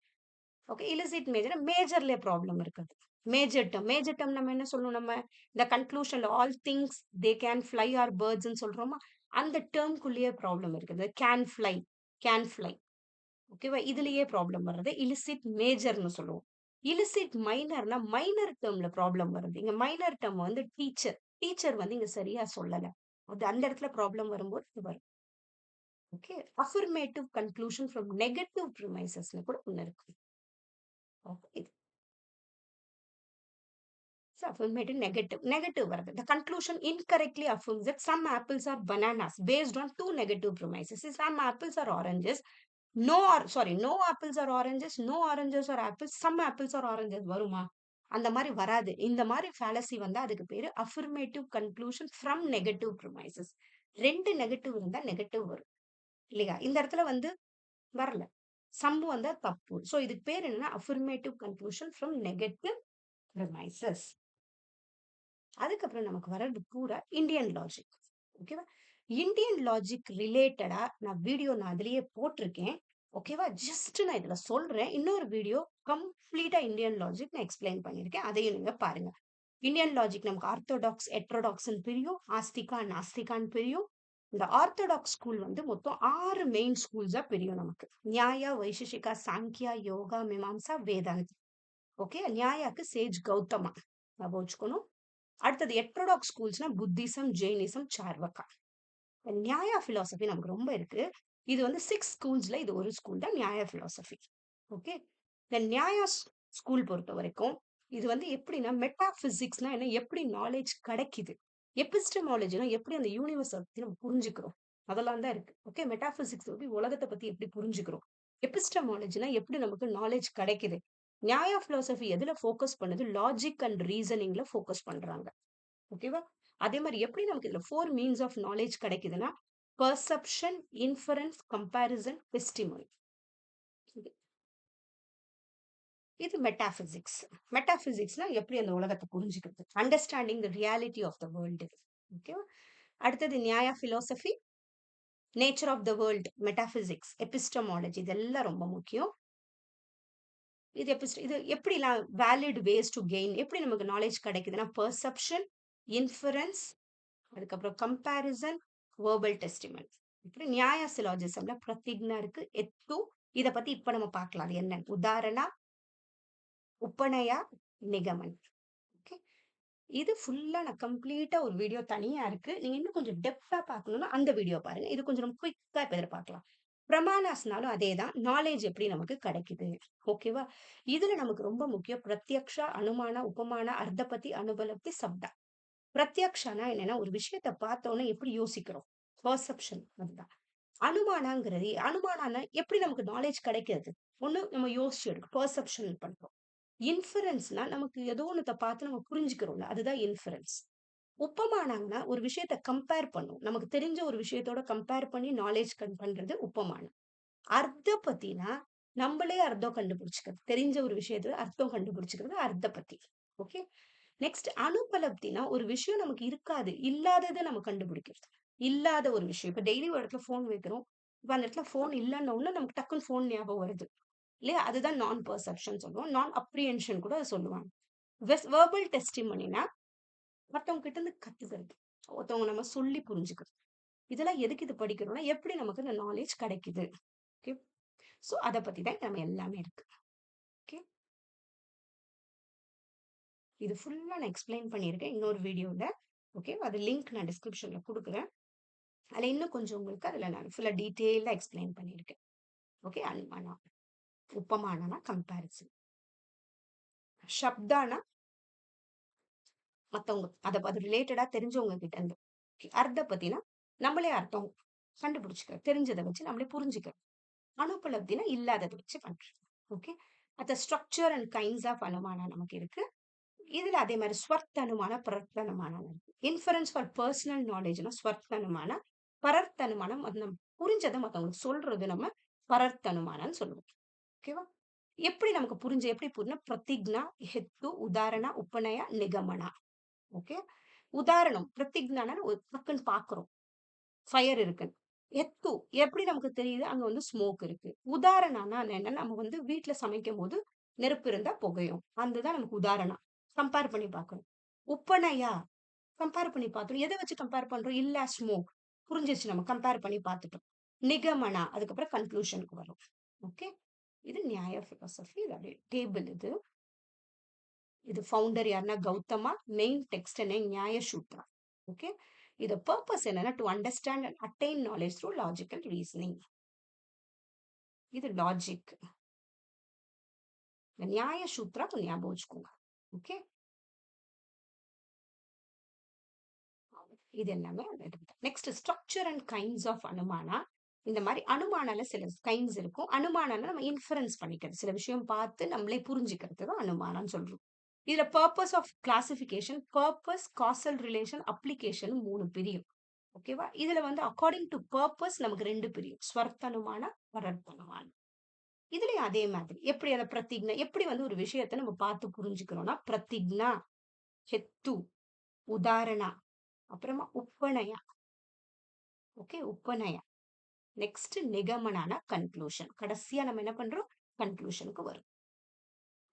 ஓகே. illicit மேஜர்னா மேஜர்லயே ப்ராப்ளம் இருக்குது. மேஜர் டெர்ம் நம்ம என்ன சொல்லணும் நம்ம? இந்த கன்க்ளூஷன்ல all things they can fly are பேர்ட்ஸ்ன்னு சொல்றோமா? அந்த டெர்ம்க்குள்ளேயே ப்ராப்ளம் இருக்குது. Can fly. ஓகேவா? இதுலயே ப்ராப்ளம் வர்றது illicit மேஜர்ன்னு சொல்லுவோம். illicit மைனர்னா மைனர் டெர்ம்ல ப்ராப்ளம் வருது. இங்க மைனர் டெர்ம் வந்து டீச்சர் வந்து இங்க சரியா சொல்லல. அது அந்த இடத்துல ப்ராப்ளம் வரும்போது இது வரும். Okay. Affirmative conclusion from negative ப்ரிமைசஸ்ன்னு கூட ஒண்ணு இருக்கு. ஓகே. So affirmative negative வருது. The conclusion incorrectly affirms that some apples are bananas based on two negative premises. Some apples are oranges. No apples are oranges. No oranges are apples. Some apples are oranges. வருமா? அந்த மாரி வராது. இந்த மாரி fallacy வந்தா அதுக்கு பேரு affirmative conclusion from negative premises. 2 negative இருந்தா நெகட்டிவ் வரும். இல்லையா? இந்த இடத்துல வந்து வரல. சம் வந்தா தப்பு. சோ இதுக்கு பேர் என்னன்னா affirmative conclusion from negative premises. அதுக்கப்புறம் நமக்கு வர்றது பூரா இந்தியன் லாஜிக். ஓகேவா? இந்தியன் லாஜிக் ரிலேட்டடா நான் அதிலேயே போட்டிருக்கேன். ஓகேவா? ஜஸ்ட் நான் இதுல சொல்றேன். இன்னொரு வீடியோ கம்ப்ளீட்டா இந்தியன் லாஜிக் நான் எக்ஸ்பிளைன் பண்ணியிருக்கேன். அதையும் நீங்க பாருங்க. இந்தியன் லாஜிக் நமக்கு ஆர்த்தோடாக்ஸ், ஹெட்ரோடாக்ஸ்ன்னு பிரியும். ஆஸ்திகா, நாஸ்திகான்னு பிரியும். இந்த ஆர்த்தோடாக்ஸ் ஸ்கூல் வந்து மொத்தம் 6 மெயின் ஸ்கூல்ஸா பிரியும் நமக்கு. நியாயா, வைசேஷிகா, சாங்கியா, யோகா, மீமாம்சா, வேதாந்த். ஓகே. நியாயாக்கு சேஜ் கௌதமா ஞாபகம் வச்சுக்கணும். அடுத்தது ஹெட்ரோடாக்ஸ் ஸ்கூல்ஸ்னா புத்திசம், ஜெயினிசம், சார்வகா. நியாயா பிலாசபி நமக்கு ரொம்ப இருக்கு. இது வந்து 6 ஸ்கூல்ஸ்ல இது ஒரு ஸ்கூல் தான் நியாயா பிலாசபி. ஓகே. இந்த நியாயா ஸ்கூல் பொறுத்த வரைக்கும் இது வந்து எப்படின்னா மெட்டாபிசிக்ஸ்னா என்ன, எப்படி நாலேஜ் கிடைக்குது, எபிஸ்டமாலஜினா எப்படி அந்த யூனிவர்ஸ் பத்தி நம்ம புரிஞ்சுக்கிறோம், அதெல்லாம் தான் இருக்கு. ஓகே. மெட்டாபிசிக்ஸ் பத்தி உலகத்தை பத்தி எப்படி புரிஞ்சுக்கிறோம், எபிஸ்டமாலஜினா எப்படி நமக்கு நாலேஜ் கிடைக்குது. நியாயா பிலாசபி எதுல ஃபோக்கஸ் பண்ணுது, லாஜிக் அண்ட் ரீசனிங்ல ஃபோக்கஸ் பண்றாங்க. ஓகேவா? அதே மாதிரி எப்படி நமக்கு இதுல 4 மீன்ஸ் ஆஃப் நாலேஜ் கிடைக்குதுன்னா பெர்செப்ஷன், இன்ஃபரன்ஸ், கம்பேரிசன், டெஸ்டிமோனி. இது மெட்டாபிசிக்ஸ். மெட்டாபிசிக்ஸ்னா எப்படி அந்த உலகத்தை புரிஞ்சுக்கிறது, understanding the reality of the world. ஓகேவா? அடுத்தது Nyaya philosophy, nature of the world, metaphysics, epistemology, இதெல்லாம் ரொம்ப முக்கியம். இது எப்படிலாம் வேலிட் வேஸ் டு கெயின், எப்படி நமக்கு நாலேஜ் கிடைக்குதுன்னா பெர்செப்ஷன், இன்ஃபரன்ஸ், அதுக்கப்புறம் கம்பேரிசன், வேர்பல் டெஸ்டிமனி. இப்படி நியாய சிலாஜிசம்ல பிரதிக்னா இருக்கு, எத்து. இத பத்தி இப்ப நம்ம பார்க்கலாம். அது என்ன உதாரணா, உப்பனயா, நிகமன். ஓகே. இது ஃபுல்லா நான் கம்ப்ளீட்டா ஒரு வீடியோ தனியா இருக்கு. நீங்க இன்னும் கொஞ்சம் டெப்தா பார்க்கணும்னா அந்த வீடியோ பாருங்க. இது கொஞ்சம் நம்ம குயிக்கா இப்ப எதிர்பார்க்கலாம். பிரமாணாஸ்னாலும் அதேதான். நாலேஜ் எப்படி நமக்கு கிடைக்குது. ஓகேவா? இதுல நமக்கு ரொம்ப முக்கியம் பிரத்யக்ஷா, அனுமான, உபமான, அர்த்தபதி, அனுபலப்தி, சப்தா. பிரத்யக்ஷானா என்னன்னா ஒரு விஷயத்த பார்த்தோன்னே எப்படி யோசிக்கிறோம், பெர்செப்ஷன். அதுதான் அனுமானானா எப்படி நமக்கு நாலேஜ் கிடைக்கிறது, ஒண்ணு நம்ம யோசிச்சு எடுக்கும், பெர்செப்ஷன் பண்றோம். இன்ஃபரன்ஸ்னா நமக்கு ஏதோ ஒண்ணு பார்த்து நம்ம புரிஞ்சுக்கிறோம்ல, அதுதான் இன்ஃபரன்ஸ். உப்பமானாங்கன்னா ஒரு விஷயத்த கம்பேர் பண்ணும், நமக்கு தெரிஞ்ச ஒரு விஷயத்தோட கம்பேர் பண்ணி நாலேஜ் பண்றது உப்பமானம். அர்த்தபத்தினா நம்மளே அர்த்தம் கண்டுபிடிச்சுக்கிறது, தெரிஞ்ச ஒரு விஷயத்துல அர்த்தம் கண்டுபிடிச்சுக்கிறது அர்த்தபத்தி. ஓகே. நெக்ஸ்ட் அனுபலப்தினா ஒரு விஷயம் நமக்கு இருக்காது, இல்லாததை நம்ம கண்டுபிடிக்கிறது. இல்லாத ஒரு விஷயம், இப்ப டெய்லி ஒரு இடத்துல போன் வைக்கிறோம், இப்ப அந்த இடத்துல போன் இல்லைன்ன உடனே நமக்கு டக்குன்னு போன் ஞாபகம் வருது இல்லையா? அதுதான் நான் பெர்செப்ஷன் சொல்லுவோம், நான் அப்ரிஹென்ஷன் கூட சொல்லுவாங்க. வெர்பல் டெஸ்டிமனினா மத்தவங்க கிட்ட இருந்து கத்துக்கிறது, ஒருத்தவங்க நம்ம சொல்லி புரிஞ்சுக்கிறது. இதெல்லாம் எதுக்கு இது படிக்கிறோம்னா எப்படி நமக்கு இந்த நாலேஜ் கிடைக்குது. ஓகே. சோ அத பத்தி தான் நம்ம எல்லாமே இருக்கு. ஓகே. இது ஃபுல்லா நான் எக்ஸ்பிளைன் பண்ணியிருக்கேன் இன்னொரு வீடியோல. ஓகே. அது லிங்க் நான் டிஸ்கிரிப்ஷன்ல குடுக்குறேன். அதுல இன்னும் கொஞ்சம் உங்களுக்கு அதுல நான் ஃபுல்லா டீட்டெயிலா எக்ஸ்பிளைன் பண்ணியிருக்கேன். ஓகே. அனுமானா, உப்பமானனா கம்பேரிசன், சப்தானா மத்தவங்க அது ரிலேட்டடா தெரிஞ்சவங்க கிட்ட இருந்து. அர்த்தபத்தினா நம்மளே அர்த்தம் கண்டுபிடிச்சுக்கிறது, தெரிஞ்சதை வச்சு நம்மளே புரிஞ்சுக்கிறது. அனுபலப்தினா இல்லாததை வச்சு பண்றது. ஓகே. அந்த ஸ்ட்ரக்சர் அண்ட் கைண்ட்ஸ் ஆஃப் அனுமானா நமக்கு இருக்கு. இதுல அதே மாதிரி ஸ்வர்த் அனுமான, பரர்த் அனுமானம் இருக்கு. இன்ஃபரன்ஸ் ஃபார் பர்சனல் நாலேஜ்னா ஸ்வர்த் அனுமான, பரர்த் அனுமானம் அது நம்ம புரிஞ்சதை மத்தவங்களுக்கு சொல்றது நம்ம பரர்த் அனுமானம்னு சொல்லுவோம். ஓகேவா? எப்படி நமக்கு எப்படி புரிஞ்சா பிரதிக்னா, ஹெத்து, உதாரணா, உப்பனயா, நிகமனா. ஓகே. உதாரணம் பிரதிக்னானா ஒரு டக்குன்னு பாக்குறோம், ஃபயர் இருக்கு, எத்து எப்படி நமக்கு தெரியுது? அங்க வந்து ஸ்மோக் இருக்கு. உதாரணம்னா என்ன? நம்ம வந்து வீட்ல சமைக்கும்போது நெருப்பு இருந்தா புகையும். அதுதான் நமக்கு உதாரணம். கம்பேர் பண்ணி பார்க்கணும். உப்பனையா? கம்பேர் பண்ணி பார்க்கணும். எத வச்சு கம்பேர் பண்றோம்? இல்ல ஸ்மோக். புரிஞ்சிருச்சு நம்ம கம்பேர் பண்ணி பார்த்துட்டோம். நிகமனா அதுக்கப்புறம் கன்க்ளூஷனுக்கு வரும். ஓகே. இது நியாய பிலாசபி. இது அப்படியே டேபிள் இது. இது ஃபவுண்டர் யாருன்னா கௌதமா. மெயின் டெக்ஸ்ட் என்ன? நியாய சூத்ரா. ஓகே. இது பர்பஸ் என்னன்னா to understand and attain knowledge through logical reasoning. இது லாஜிக். நியாய சூத்ரா ஞாபகம் வச்சுக்கோங்க. ஓகே. இது எல்லாமே next structure and kinds of anumana. இந்த மாதிரி அனுமானால சில கைண்ட்ஸ் இருக்கும். அனுமானால நம்ம இன்ஃபரன்ஸ் பண்ணிக்கிறது. சில விஷயம் பார்த்து நம்மளே புரிஞ்சுக்கிறது தான் அனுமானம்னு சொல்றோம். இதுல purpose of classification, purpose, causal relation, application 3 பிரியும். ஓகேவா? இதுல வந்து அக்கார்டிங் டு பர்பஸ் நமக்கு 2 பிரியும். ஸ்வர்த்தனுமான, பரர்த்தனுமான. இதுலயும் அதே மாதிரி. எப்படி அத பிரதிக்ஞா, எப்படி வந்து ஒரு விஷயத்த நம்ம பார்த்து புரிஞ்சுக்கிறோம்னா, பிரதிக்ஞா, ஹெத்து, உதாரணா, அப்புறமா உப்பனயா. ஓகே, உப்பனயா. நெக்ஸ்ட் நிகமனான கன்க்ளூஷன். கடைசியா நம்ம என்ன பண்றோம்? கன்க்ளூஷனுக்கு வரும்.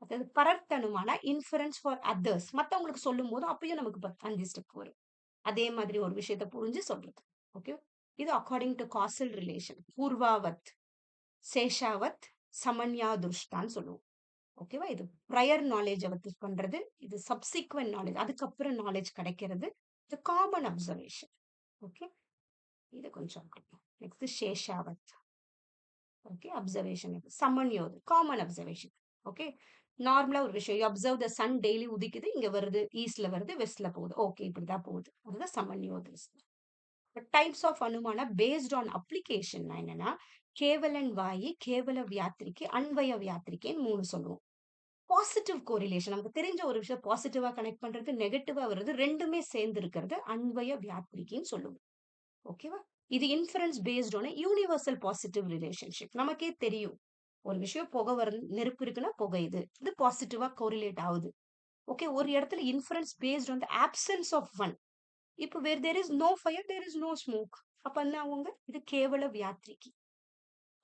அதாவது பரர்த்தனுமான இன்ஃபரன்ஸ் ஃபார் அதர்ஸ். மத்தவங்களுக்கு சொல்லும் போது அப்பயும் நமக்கு 5 ஸ்டெப் வரும். அதே மாதிரி ஒரு விஷயத்த புரிஞ்சு சொல்றது. ஓகே. இது அக்கார்டிங் டு காசல் ரிலேஷன். பூர்வாவத், சேஷாவத், சமன்யா துஷ்டான்னு சொல்லுவோம். ஓகேவா? இது ப்ரையர் நாலேஜ வச்சு பண்றது. இது சப்சிக்வென்ட் நாலேஜ். அதுக்கப்புறம் நாலேஜ் கிடைக்கிறது. இது காமன் அப்சர்வேஷன். ஓகே. இது கொஞ்சம் நெக்ஸ்ட் சேஷாவத். ஓகே. அப்சர்வேஷன் இது சமன்யோது காமன் அப்சர்வேஷன். ஓகே. நார்மலா ஒரு விஷயம். You observe the sun daily உதிக்குது. இங்க வருது, ஈஸ்ட்ல வருது, வெஸ்ட்ல போகுது. ஓகே, இப்படிதான் போகுது. அதுதான் சமன்யோது. டைப்ஸ் ஆஃப் அனுமான பேஸ்ட் ஆன் அப்ளிகேஷன் என்னன்னா கேவலன் வாயி, கேவல வியாத்திரிக்கு, அன்வய வியாத்திரிக்கேன்னு 3 சொல்லுவோம். பாசிட்டிவ் கோரிலேஷன் நமக்கு தெரிஞ்ச ஒரு விஷயம் பாசிட்டிவா கனெக்ட் பண்றது, நெகட்டிவா வருது, ரெண்டுமே சேர்ந்து இருக்கிறது அன்வய வியாத்திரிக்கின்னு சொல்லுவோம். ஓகேவா? இது inference based on universal positive relationship. நமக்கே தெரியும். ஒரு விஷயம் புகை வருது, நெருப்பு இருக்குன்னா புகை இது பாசிட்டிவா கோரிலேட் ஆகுது. ஓகே. ஒரு இடத்துல inference based on the absence of one. இப்போ where there is no fire there is no smoke. அப்ப என்ன ஆகுங்க? இது கேவல வியாத்திரிக்கு.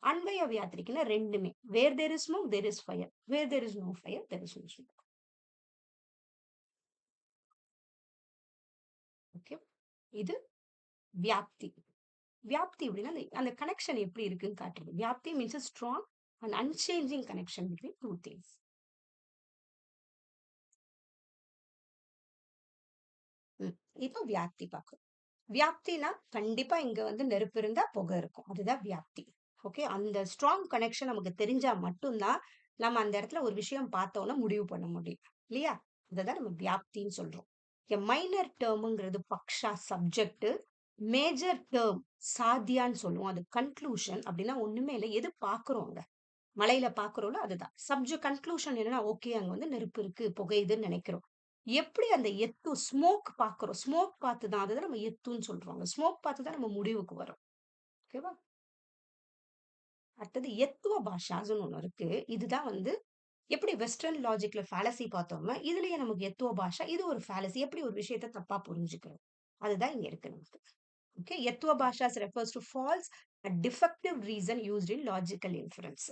அன்வய வியாத்திரிக்குன்னா ரெண்டுமே. Where there is smoke there is fire, where there is no fire there is no smoke. Okay. இது வியாப்தி. வியாப்தி அப்படின்னா அந்த கனெக்ஷன் எப்படி இருக்குன்னு காட்டுறது. Vyapti means strong and unchanging connection between two things. இப்போ வியாப்தி பார்க்கும். வியாப்தினா கண்டிப்பா இங்க வந்து நெருப்பு இருந்தா புகை இருக்கும். அதுதான் வியாப்தி. ஓகே. அந்த ஸ்ட்ராங் கனெக்ஷன் நமக்கு தெரிஞ்சா மட்டும்தான் நம்ம அந்த இடத்துல ஒரு விஷயம் பார்த்தோம்னா முடிவு பண்ண முடியும். இல்லையா? இததான் நம்ம வியாப்தின்னு சொல்றோம். Minor டேர்ம்ங்கிறது Paksha subject. Major term சாத்தியான்னு சொல்லுவோம். அது கன்க்ளூஷன். அப்படின்னா ஒண்ணுமே இல்லை. எது பாக்குறோம் அங்க? மலையில பாக்குறோம்ல அதுதான் சப்ஜெக்ட். கன்க்ளூஷன் என்னன்னா ஓகே அங்க வந்து நெருப்பு இருக்கு, புகையுதுன்னு நினைக்கிறோம். எப்படி அந்த எத்து ஸ்மோக் பாக்குறோம்? ஸ்மோக் பார்த்துதான் அதுதான் நம்ம எத்துன்னு சொல்றோம். ஸ்மோக் பார்த்துதான் நம்ம முடிவுக்கு வரும். ஓகேவா? அடுத்தது எத்துவ பாஷாஸ்னு ஒண்ணு இருக்கு. இதுதான் வந்து எப்படி வெஸ்டர்ன் லாஜிக்ல ஃபேலசி பார்த்தோம்னா இதுலயே நமக்கு எத்துவ பாஷா. இது ஒரு ஃபேலசி. எப்படி ஒரு விஷயத்த தப்பா புரிஞ்சுக்கிறது. அதுதான் இங்க இருக்கு நமக்கு. Okay. Hetvabhasas refers to false a defective reason used in logical inference.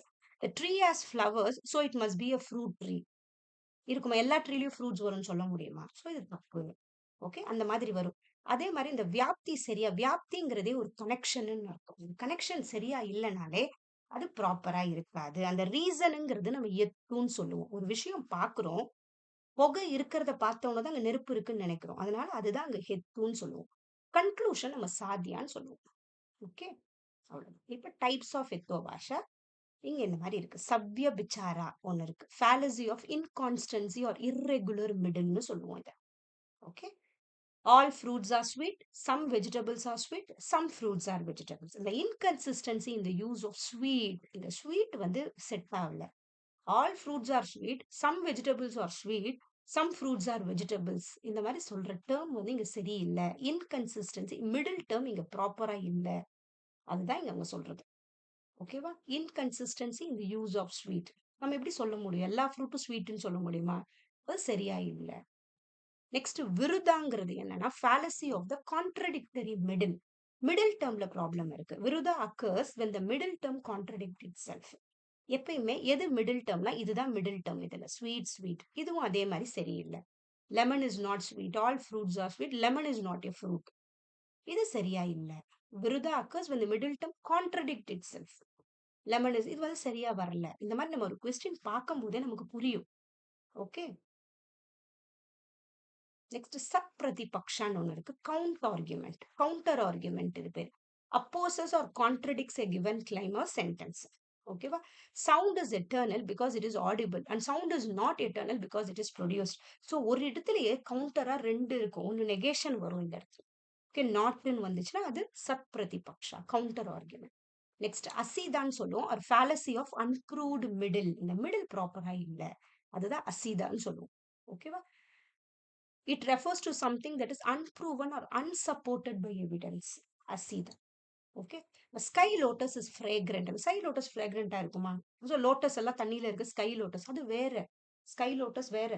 The tree has flowers, so it must be a fruit tree. இருக்குமா? எல்லா ட்ரீலயும் ஃப்ரூட்ஸ் வரும்னு சொல்ல முடியுமா? சோ இது தப்பு. ஓகே. அந்த மாதிரி வரும். அதே மாதிரி இந்த வியாப்தி சரியா வியாப்திங்கிறதே ஒரு கனெக்ஷன்னு அர்த்தம். கனெக்ஷன் சரியா இல்லனாலே அது ப்ராப்பரா இருக்காது. அந்த ரீசனுங்கிறது நம்ம எத்துன்னு சொல்லுவோம். ஒரு விஷயம் பார்க்கிறோம். புகை இருக்கிறத பார்த்தோம்னா தான் அங்க நெருப்பு இருக்குன்னு நினைக்கிறோம். அதனால அதுதான் அங்க ஹெத்துன்னு சொல்லுவோம். கன்க்ளூஷன் நம்ம சாத்தியான்னு சொல்லுவோம். ஓகே. அவ்வளவுதான். இப்ப டைப்ஸ் ஆஃப் எத்துவ பாஷா இங்க இந்த மாதிரி இருக்கு. சவ்ய பிச்சாரா ஒண்ணு இருக்கு. fallacy of inconsistency or irregular மிடில்னு சொல்லுவோம் இத. Okay. All fruits are sweet, some vegetables are sweet, some fruits are vegetables. இந்த இன்கன்சிஸ்டன்சி இந்த யூஸ் ஆஃப் ஸ்வீட், இந்த ஸ்வீட் வந்து செட் ஆகல. All fruits are sweet, some vegetables are sweet, some fruits are vegetables. இந்த மாதிரி சொல்ற term வந்து இங்க சரியில்லை. இன்கன்சிஸ்டன்சி மிடில் டேர்ம் இங்க ப்ராப்பரா இல்ல. அதுதான் இங்க அவங்க சொல்றது. ஓகேவா? Inconsistency in the use of sweet. நம்ம எப்படி சொல்ல முடியும்? எல்லா ஃப்ரூட்டும் ஸ்வீட்ன்னு சொல்ல முடியுமா? அது சரியா இல்ல. நெக்ஸ்ட் விருதாங்கிறது என்னன்னா fallacy of the contradictory middle. Middle டேர்ம்ல ப்ராப்ளம் இருக்கு. Viruddha occurs when the middle term contradict itself. எப்பயுமே எது மிடில் டேர்ம்னா இதுதான் மிடில் டேர்ம், இதுல ஸ்வீட் ஸ்வீட், இதுவும் அதே மாதிரி சரியில்லை. Lemon is not sweet, all fruits are sweet, lemon is not a fruit, இது சரியா இல்ல. Viruddha occurs when the middle term contradict itself. Lemon is, இது வந்து சரியா வரல. இந்த மாதிரி நம்ம ஒரு கொஸ்டின் பார்க்கும் போதே நமக்கு புரியும். ஓகே, நெக்ஸ்ட் சப் பிரதிபக்ஷான்னு ஒன்று இருக்கு. கவுண்டர் ஆர்குமெண்ட் இது பேர். Opposes or contradicts a given claim or sentence. ஓகேவா? Sound is eternal because it is audible and sound is not eternal because it is produced. So ஒரு இடத்துலயே கவுண்டரா ரெண்டு இருக்கும், ஒன்று நெகேஷன் வரும் இந்த இடத்துல. ஓகே, நாட்னு வந்துச்சுன்னா அது சப் பிரதிபக்ஷா, கவுண்டர் ஆர்குமெண்ட். நெக்ஸ்ட் அசீதான்னு சொல்லுவோம், ஒரு ஃபேலசி ஆஃப் அன்ப்ரூவ்டு மிடில். இந்த மிடில் ப்ராப்பரா இல்லை, அதுதான் அசீதான்னு சொல்லுவோம். ஓகேவா? It refers to something that is unproven or unsupported by evidence. Asida. Okay. Sky lotus is fragrant. Sky lotus fragrant இருக்குமா? So lotus எல்லாம் தண்ணியில இருக்கு, ஸ்கை லோட்டஸ் அது வேற. ஸ்கை லோட்டஸ் வேற.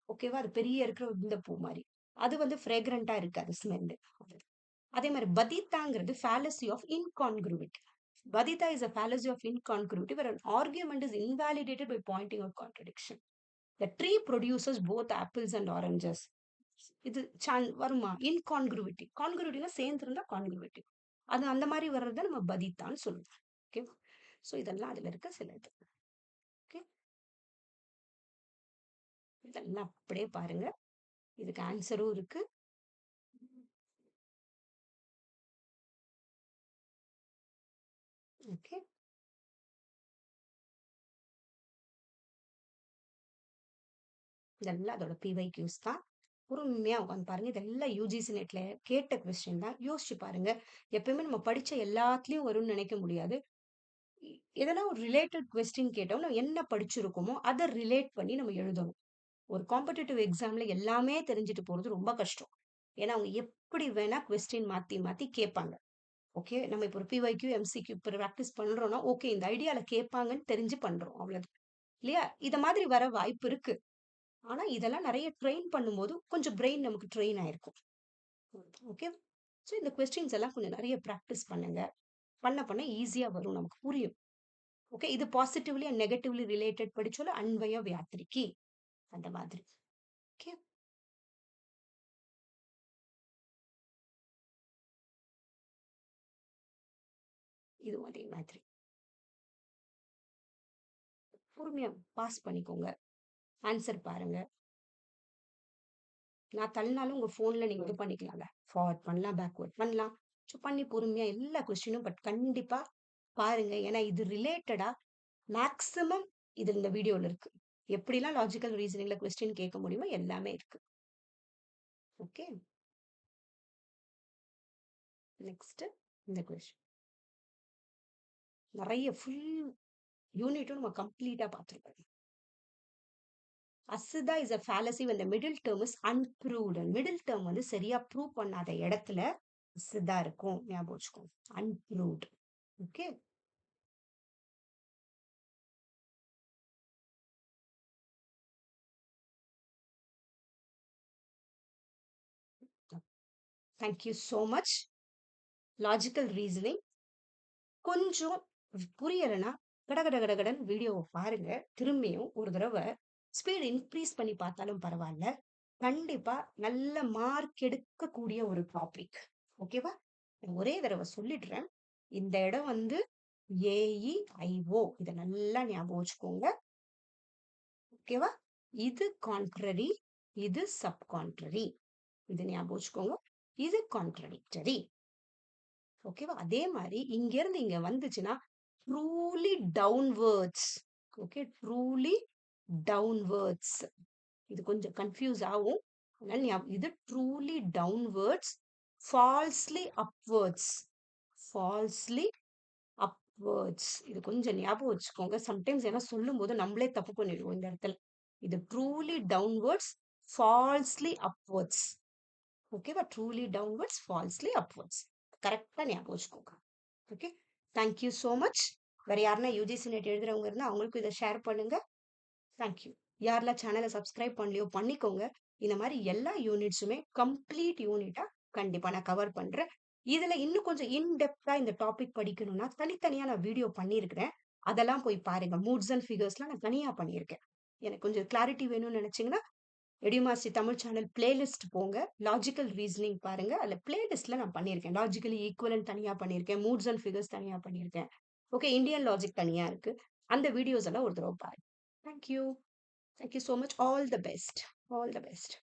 ஓகேவா? அது பெரிய இருக்கிற இந்த பூ மாதிரி. அது வந்து ஃப்ரேக்ரண்டா இருக்காது ஸ்மெல். அதே மாதிரி பதித்தாங்கிறது fallacy of incongruity. Badita is a fallacy of incongruity where an argument is invalidated by pointing out contradiction. The tree produces both apples and oranges. இது வருமா? இன்கான்குருவிட்டி. கான்குருவிட்டினா சேர்ந்து இருந்தா கான்குருவிட்டி, அது அந்த மாதிரி வர்றத நம்ம பதித்தான்னு சொல்லுவோம். ஓகே, ஸோ இதெல்லாம் அதுல இருக்க சில இது. ஓகே, இதெல்லாம் அப்படியே பாருங்க, இதுக்கு ஆன்சரும் இருக்கு. ஓகே, இதெல்லாம் அதோட பிவைக்யூஸ் தான். பொறுமையா உட்காந்து பாருங்க. இதெல்லாம் யூஜிசி நெட்ல கேட்ட கொஸ்டின் தான். யோசிச்சு பாருங்க. எப்பயுமே நம்ம படிச்ச எல்லாத்துலயும் வரும்னு நினைக்க முடியாது. எதனா ஒரு ரிலேட்டட் கொஸ்டின் கேட்டோம், நம்ம என்ன படிச்சிருக்கோமோ அதை ரிலேட் பண்ணி நம்ம எழுதணும். ஒரு காம்படிட்டிவ் எக்ஸாம்ல எல்லாமே தெரிஞ்சுட்டு போறது ரொம்ப கஷ்டம். ஏன்னா அவங்க எப்படி வேணா கொஸ்டின் மாத்தி மாத்தி கேட்பாங்க. ஓகே, நம்ம இப்போ ஒரு பிவைக்யூ எம்சிக்யூ இப்போ ப்ராக்டிஸ் பண்றோம்னா ஓகே இந்த ஐடியால கேட்பாங்கன்னு தெரிஞ்சு பண்றோம், அவ்வளவு இல்லையா? இத மாதிரி வர வாய்ப்பு இருக்கு. ஆனா இதெல்லாம் நிறைய ட்ரெயின் பண்ணும்போது கொஞ்சம் பிரெயின் நமக்கு ட்ரெயின் ஆயிருக்கும். ஓகே, ஸோ இந்த கொஸ்டின்ஸ் எல்லாம் கொஞ்சம் நிறைய ப்ராக்டிஸ் பண்ணுங்க. பண்ண பண்ண ஈஸியா வரும், நமக்கு புரியும். ஓகே, இது பாசிட்டிவ்லி அண்ட் நெகட்டிவ்லி ரிலேட்டட் படிச்சோல அன்வய வியாத்திரிக்கு அந்த மாதிரி. ஓகே, இதுவும் அதே மாதிரி பொறுமையா பாஸ் பண்ணிக்கோங்க. ஆன்சர் பாருங்க. நான் தள்ளினாலும் உங்க போன்ல நீங்க இது பண்ணிக்கலாம்ல, ஃபார்வர்ட் பண்ணலாம், பேக்வர்ட் பண்ணலாம். ஸோ பண்ணி பொறுமையா எல்லா கொஸ்டினும் பட் கண்டிப்பா பாருங்க. ஏன்னா இது ரிலேட்டடா மேக்ஸிமம் இது இந்த வீடியோல இருக்கு. எப்படிலாம் லாஜிக்கல் ரீசனிங்ல கொஸ்டின் கேட்க முடியுமோ எல்லாமே இருக்கு. ஓகே, நெக்ஸ்ட் இந்த கொஸ்டின் நிறைய ஃபுல் யூனிட்டும் நம்ம கம்ப்ளீட்டா பார்த்துருக்கோம். Asitha is a fallacy when the middle term is unproved. Middle term வந்து சரியா ப்ரூவ் பண்ணாத இடத்துல அசிதா இருக்கும், ஞாபகம் வச்சுக்கோங்க. unproved. Okay, thank you so much. Logical reasoning கொஞ்சம் புரியலைன்னா கடகட கடகடன் வீடியோவை பாருங்க. திரும்பியும் ஒரு தடவை ஸ்பீட் இன்க்ரீஸ் பண்ணி பார்த்தாலும் பரவாயில்ல. கண்டிப்பா நல்ல மார்க் எடுக்கக்கூடிய ஒரு டாபிக். ஓகேவா? ஒரே தடவை சொல்லிடுறேன். இந்த இடம் வந்து ஏஇஐஓ, இதை நல்லா ஞாபகம் வச்சுக்கோங்க. ஓகேவா? இது கான்ட்ரரி, இது சப் கான்ட்ரரி, இது ஞாபகம் வச்சுக்கோங்க. இது கான்ட்ரடிக்டரி. ஓகேவா? அதே மாதிரி இங்க இருந்து இங்க வந்துச்சுன்னா truly downwards. Okay, truly downwards. இது கொஞ்சம் கன்ஃபியூஸ் ஆகும், அதனால இது truly downwards, falsely upwards. Falsely upwards, இது கொஞ்சம் ஞாபகம் வச்சுக்கோங்க. சம்டைம்ஸ் ஏன்னா சொல்லும் போது நம்மளே தப்பு பண்ணிடுவோம் இந்த இடத்துல. இது ட்ரூலி டவுன்வர்ட்ஸ், ஃபால்ஸ்லி அப்வர்ட்ஸ். ஓகேவா? Truly downwards, falsely upwards. கரெக்டா ஞாபகம் வச்சுக்கோங்க. Okay, thank you so much. வேற யாருன்னா யூஜிசி நெட் எழுதுறவங்க இருந்தா அவங்களுக்கும் இதை ஷேர் பண்ணுங்க. தேங்க்யூ. யாரெல்லாம் சேனலை சப்ஸ்கிரைப் பண்ணலையோ பண்ணிக்கோங்க. இந்த மாதிரி எல்லா யூனிட்ஸுமே கம்ப்ளீட் யூனிட்டா கண்டிப்பா நான் கவர் பண்றேன். இதுல இன்னும் கொஞ்சம் இன் டெப்த்தா இந்த டாபிக் படிக்கணும்னா, தனித்தனியா நான் வீடியோ பண்ணியிருக்கிறேன். அதெல்லாம் போய் பாருங்க. மூட்ஸ் அண்ட் ஃபிகர்ஸ்லாம் நான் தனியா பண்ணியிருக்கேன். எனக்கு கொஞ்சம் கிளாரிட்டி வேணும்னு நெனச்சீங்கன்னா, எடுமாஸ்டி தமிழ் சேனல் பிளேலிஸ்ட் போங்க. லாஜிக்கல் ரீசனிங் பாருங்க. அதுல பிளேலிஸ்ட்ல நான் பண்ணியிருக்கேன். லாஜிக்கலி ஈக்குவலன்ட் தனியா பண்ணியிருக்கேன். மூட்ஸ் அண்ட் ஃபிகர்ஸ் தனியா பண்ணியிருக்கேன். ஓகே. இந்தியன் லாஜிக் தனியா இருக்கு. அந்த வீடியோஸ் எல்லாம் ஒரு தடவ பாருங்க. Thank you. Thank you so much. All the best. All the best.